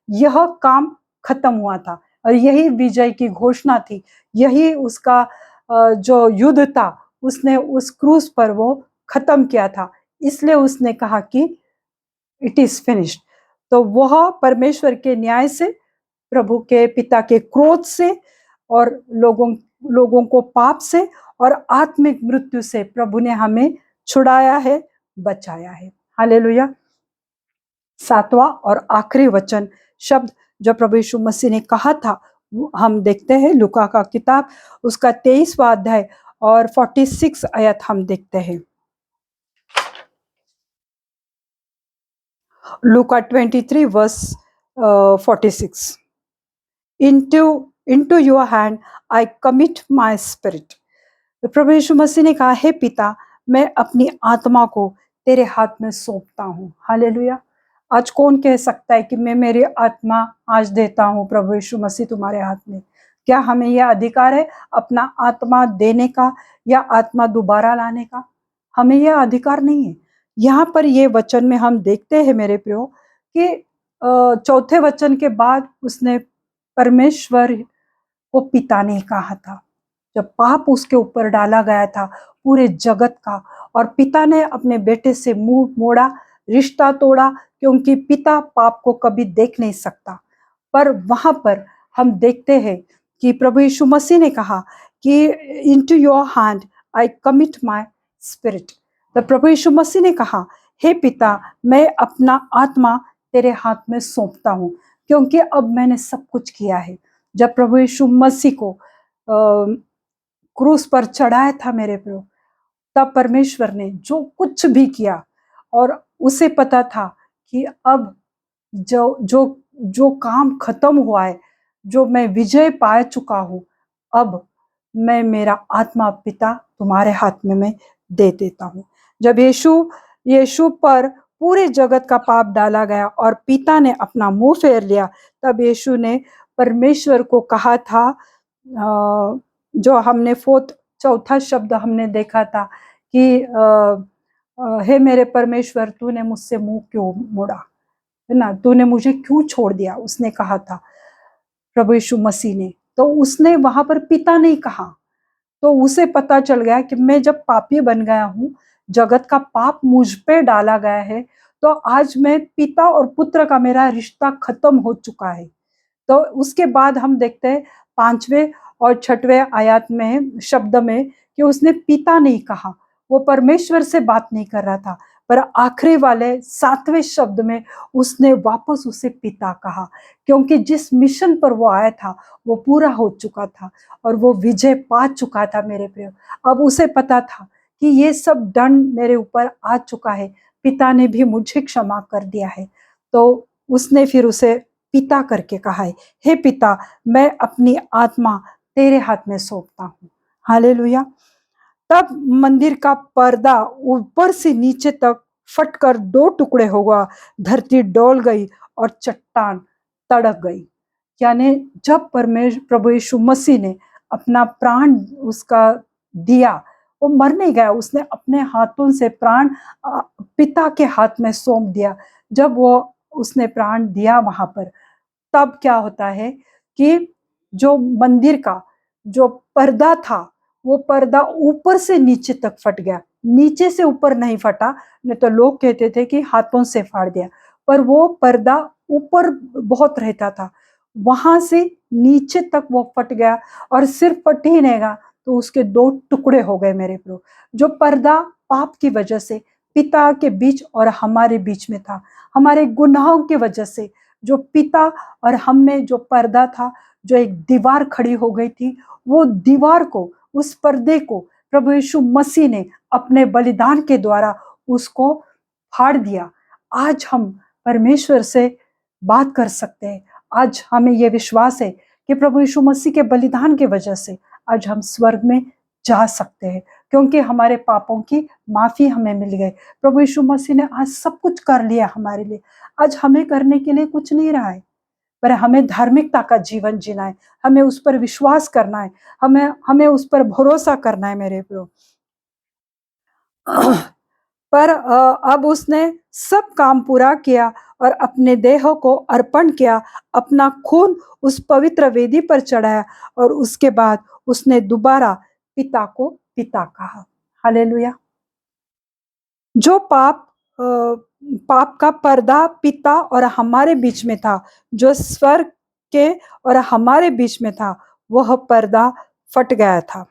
यह काम खत्म हुआ था, और यही विजय की घोषणा थी, यही उसका जो युद्ध था, उसने उस क्रूस पर वो खत्म किया था। इसलिए उसने कहा कि इट इज फिनिश्ड। तो वह परमेश्वर के न्याय से, प्रभु के पिता के क्रोध से, और लोगों को पाप से और आत्मिक मृत्यु से प्रभु ने हमें छुड़ाया है, बचाया है। हालेलुया। सातवां और आखिरी वचन शब्द जो प्रभु यीशु मसीह ने कहा था, हम देखते हैं लूका का किताब, उसका 23वां अध्याय और 46 आयत हम देखते हैं। लूका 23 verse 46। into your hand I commit my spirit। तो प्रभु यीशु मसीह ने कहा, हे पिता, मैं अपनी आत्मा को तेरे हाथ में सौंपता हूँ। हालेलुया। आज कौन कह सकता है कि मैं मेरी आत्मा आज देता हूँ प्रभु यीशु मसीह तुम्हारे हाथ में? क्या हमें यह अधिकार है अपना आत्मा देने का या आत्मा दोबारा लाने का? हमें यह अधिकार नहीं है। यहाँ पर ये वचन में हम देखते हैं मेरे प्रियो कि चौथे वचन के बाद उसने परमेश्वर को पिता ने कहा था, जब पाप उसके ऊपर डाला गया था पूरे जगत का, और पिता ने अपने बेटे से मुंह मोड़ा, रिश्ता तोड़ा, क्योंकि पिता पाप को कभी देख नहीं सकता। पर वहां पर हम देखते हैं कि प्रभु यीशु मसीह ने कहा कि into your hand I commit my spirit. तो प्रभु यीशु मसीह ने कहा, हे पिता, मैं अपना आत्मा तेरे हाथ में सौंपता हूँ, क्योंकि अब मैंने सब कुछ किया है। जब प्रभु यीशु मसीह को क्रूस पर चढ़ाया था मेरे प्रियो, तब परमेश्वर ने जो कुछ भी किया, और उसे पता था कि अब जो जो जो काम खत्म हुआ है, जो मैं विजय पा चुका हूँ, अब मैं मेरा आत्मा पिता तुम्हारे हाथ में मैं दे देता हूँ। जब यीशु पर पूरे जगत का पाप डाला गया और पिता ने अपना मुंह फेर लिया, तब यीशु ने परमेश्वर को कहा था, जो हमने चौथा शब्द हमने देखा था कि हे मेरे परमेश्वर, तूने मुझसे मुंह क्यों मोड़ा, है ना, तूने मुझे क्यों छोड़ दिया, उसने कहा था प्रभु यीशु मसीह ने। तो उसने वहां पर पिता नहीं कहा, तो उसे पता चल गया कि मैं जब पापी बन गया हूँ, जगत का पाप मुझ पे डाला गया है, तो आज मैं पिता और पुत्र का मेरा रिश्ता खत्म हो चुका है। तो उसके बाद हम देखते हैं 5वें और 6वें आयत में, शब्द में, कि उसने पिता नहीं कहा, वो परमेश्वर से बात नहीं कर रहा था, पर आखिरी वाले 7वें शब्द में उसने वापस उसे पिता कहा, क्योंकि जिस मिशन पर वो आया था वो पूरा हो चुका था और वो विजय पा चुका था मेरे प्रिय। अब उसे पता था कि ये सब दंड मेरे ऊपर आ चुका है, पिता ने भी मुझे क्षमा कर दिया है। तो उसने फिर उसे पिता करके कहा है, हे पिता, मैं अपनी आत्मा तेरे हाथ में सौंपता हूँ। हालेलुया। तब मंदिर का पर्दा ऊपर से नीचे तक फटकर 2 टुकड़े हो गया, धरती डोल गई और चट्टान तड़क गई। यानी जब प्रभु यीशु मसीह ने अपना प्राण उसका दिया, वो मर नहीं गया, उसने अपने हाथों से प्राण पिता के हाथ में सौंप दिया। जब वो उसने प्राण दिया वहां पर, तब क्या होता है कि जो मंदिर का जो पर्दा था, वो पर्दा ऊपर से नीचे तक फट गया, नीचे से ऊपर नहीं फटा। नहीं तो लोग कहते थे कि हाथों से फाड़ दिया, पर वो पर्दा ऊपर बहुत रहता था, वहां से नीचे तक वो फट गया। और सिर्फ फट ही नहीं गया, तो उसके 2 टुकड़े हो गए मेरे प्रभु। जो पर्दा पाप की वजह से पिता के बीच और हमारे बीच में था, हमारे गुनाहों की वजह से जो पिता और हम में जो पर्दा था, जो एक दीवार खड़ी हो गई थी, वो दीवार को, उस पर्दे को प्रभु यीशु मसीह ने अपने बलिदान के द्वारा उसको फाड़ दिया। आज हम परमेश्वर से बात कर सकते हैं। आज हमें यह विश्वास है कि प्रभु यीशु मसीह के बलिदान के वजह से आज हम स्वर्ग में जा सकते हैं, क्योंकि हमारे पापों की माफी हमें मिल गई। प्रभु यीशु मसीह ने आज सब कुछ कर लिया हमारे लिए। आज हमें करने के लिए कुछ नहीं रहा है, पर हमें धार्मिकता का जीवन जीना है, हमें उस पर विश्वास करना है, हमें उस पर भरोसा करना है मेरे प्रभु। पर अब उसने सब काम पूरा किया और अपने देह को अर्पण किया, अपना खून उस पवित्र वेदी पर चढ़ाया, और उसके बाद उसने दोबारा पिता को पिता कहा। हालेलुया। जो पाप का पर्दा पिता और हमारे बीच में था, जो स्वर्ग के और हमारे बीच में था, वह पर्दा फट गया था।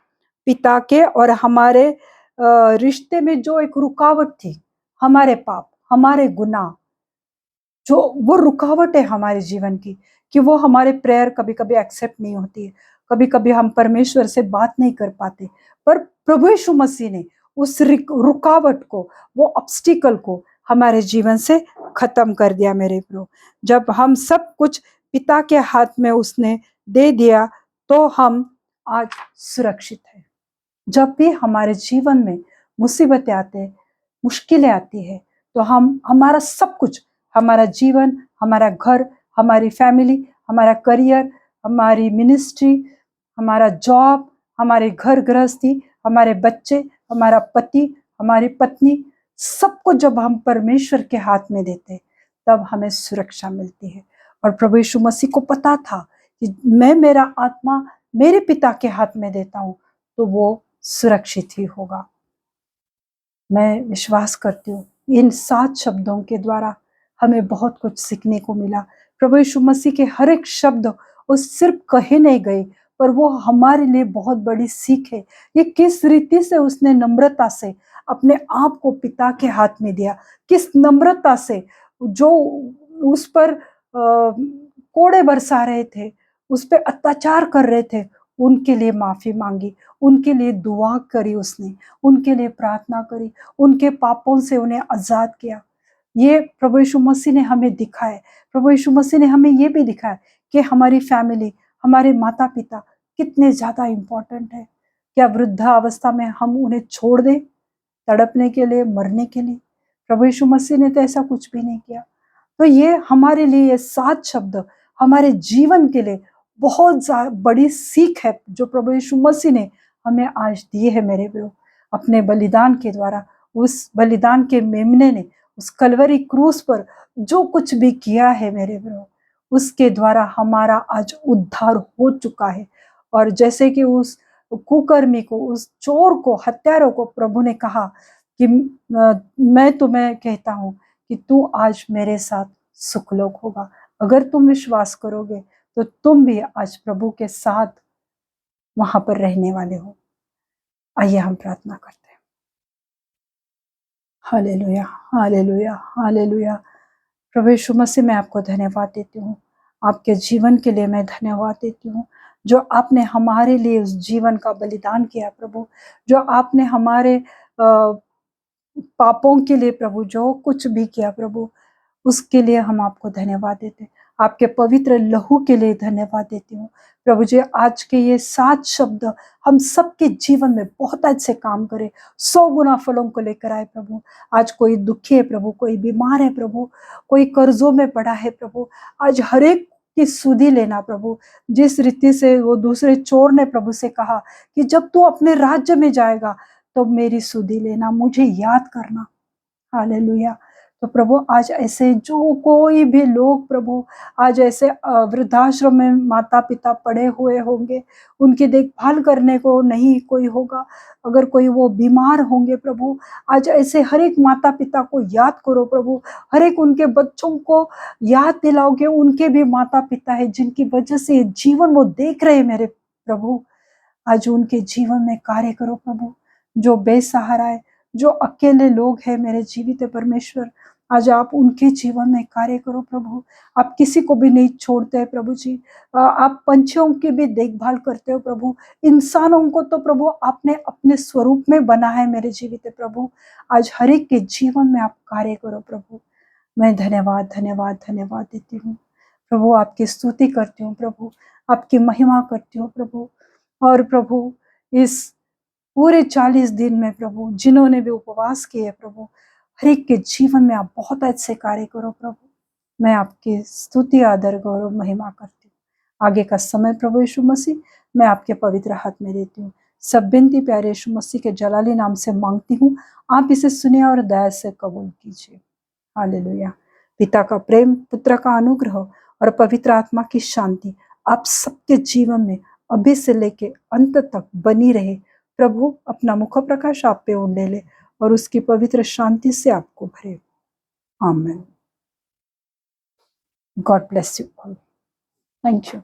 पिता के और हमारे रिश्ते में जो एक रुकावट थी, हमारे पाप, हमारे गुनाह, जो वो रुकावट है हमारे जीवन की, कि वो हमारे प्रेयर कभी कभी एक्सेप्ट नहीं होती है, कभी कभी हम परमेश्वर से बात नहीं कर पाते। पर प्रभु यीशु मसीह ने उस रुकावट को, वो ऑब्स्टिकल को हमारे जीवन से खत्म कर दिया मेरे प्रभु। जब हम सब कुछ पिता के हाथ में उसने दे दिया, तो हम आज सुरक्षित हैं। जब भी हमारे जीवन में मुसीबतें आते हैं, मुश्किलें आती है, तो हमारा सब कुछ, हमारा जीवन, हमारा घर, हमारी फैमिली, हमारा करियर, हमारी मिनिस्ट्री, हमारा जॉब, हमारे घर गृहस्थी, हमारे बच्चे, हमारा पति, हमारी पत्नी, सबको जब हम परमेश्वर के हाथ में देते, तब हमें सुरक्षा मिलती है। और प्रभु यीशु मसीह को पता था कि मैं मेरा आत्मा मेरे पिता के हाथ में देता हूं, तो वो सुरक्षित ही होगा। मैं विश्वास करती हूँ इन 7 शब्दों के द्वारा हमें बहुत कुछ सीखने को मिला। प्रभु यीशु मसीह के हर एक शब्द वो सिर्फ कहे नहीं गए, पर वो हमारे लिए बहुत बड़ी सीख है। ये किस रीति से उसने नम्रता से अपने आप को पिता के हाथ में दिया, किस नम्रता से जो उस पर कोड़े बरसा रहे थे, उस पर अत्याचार कर रहे थे, उनके लिए माफी मांगी, उनके लिए दुआ करी उसने, उनके लिए प्रार्थना करी, उनके पापों से उन्हें आजाद किया। ये प्रभु यीशु मसीह ने हमें दिखाया। प्रभु यीशु मसीह ने हमें ये भी दिखाया कि हमारी फैमिली, हमारे माता पिता कितने ज्यादा इंपॉर्टेंट है। क्या वृद्धावस्था में हम उन्हें छोड़ दें तड़पने के लिए, मरने के लिए? प्रभु यीशु मसीह ने तो ऐसा कुछ भी नहीं किया। तो ये हमारे लिए ये 7 शब्द हमारे जीवन के लिए बहुत बड़ी सीख है, जो प्रभु यीशु मसीह ने हमें आज दी है मेरे प्रभु। अपने बलिदान के द्वारा, उस बलिदान के मेमने ने उस कलवरी क्रूस पर जो कुछ भी किया है मेरे प्रभु, उसके द्वारा हमारा आज उद्धार हो चुका है। और जैसे कि उस कुकर्मी को, उस चोर को, हत्यारों को प्रभु ने कहा कि मैं तुम्हें कहता हूं कि तू आज मेरे साथ सुखलोक होगा। अगर तुम विश्वास करोगे तो तुम भी आज प्रभु के साथ वहां पर रहने वाले हो। आइए हम प्रार्थना करते हैं। Hallelujah, hallelujah, hallelujah. प्रभु यीशु मसीह, मैं आपको धन्यवाद देती हूँ, आपके जीवन के लिए मैं धन्यवाद देती हूँ, जो आपने हमारे लिए उस जीवन का बलिदान किया प्रभु, जो आपने हमारे पापों के लिए प्रभु जो कुछ भी किया प्रभु, उसके लिए हम आपको धन्यवाद देते हैं। आपके पवित्र लहू के लिए धन्यवाद देती हूँ प्रभु जी। आज के ये 7 शब्द हम सबके जीवन में बहुत अच्छे काम करे, 100 गुना फलों को लेकर आए प्रभु। आज कोई दुखी है प्रभु, कोई बीमार है प्रभु, कोई कर्जों में पड़ा है प्रभु, आज हर एक की सुधि लेना प्रभु। जिस रीति से वो दूसरे चोर ने प्रभु से कहा कि जब तू अपने राज्य में जाएगा तो मेरी सुधि लेना, मुझे याद करना। हालेलुया। तो प्रभु आज ऐसे जो कोई भी लोग प्रभु आज ऐसे वृद्धाश्रम में माता पिता पड़े हुए होंगे, उनकी देखभाल करने को नहीं कोई होगा, अगर कोई वो बीमार होंगे प्रभु, आज ऐसे हर एक माता पिता को याद करो प्रभु। हर एक उनके बच्चों को याद दिलाओगे, उनके भी माता पिता है जिनकी वजह से ये जीवन वो देख रहे हैं मेरे प्रभु। आज उनके जीवन में कार्य करो प्रभु। जो बेसहारा है, जो अकेले लोग हैं मेरे जीवित परमेश्वर, आज आप उनके जीवन में कार्य करो प्रभु। आप किसी को भी नहीं छोड़ते हैं प्रभु जी। आप पंछियों की भी देखभाल करते हो प्रभु। इंसानों को तो प्रभु आपने अपने स्वरूप में बना है मेरे जीवित प्रभु। आज हर एक के जीवन में आप कार्य करो प्रभु। मैं धन्यवाद धन्यवाद धन्यवाद देती हूँ प्रभु। आपकी स्तुति करती हूँ प्रभु, आपकी महिमा करती हूँ प्रभु। और प्रभु इस पूरे 40 दिन में प्रभु जिन्होंने भी उपवास किए प्रभु, हर एक के जीवन में आप बहुत अच्छे कार्य करो प्रभु। मैं आपकी स्तुति आदर गौरव महिमा करती हूँ। आगे का समय प्रभु यीशु मसीह मैं आपके पवित्र हाथ में देती हूँ। सब विनती प्यारे यीशु मसीह के जलाली नाम से मांगती हूँ, आप इसे सुनिए और दया से कबूल कीजिए। हालेलुया। पिता का प्रेम, पुत्र का अनुग्रह और पवित्र आत्मा की शांति आप सबके जीवन में अभी से लेके अंत तक बनी रहे। प्रभु अपना मुख प्रकाश आप पे उंडे ले और उसकी पवित्र शांति से आपको भरे। आमीन। God bless you all. Thank you.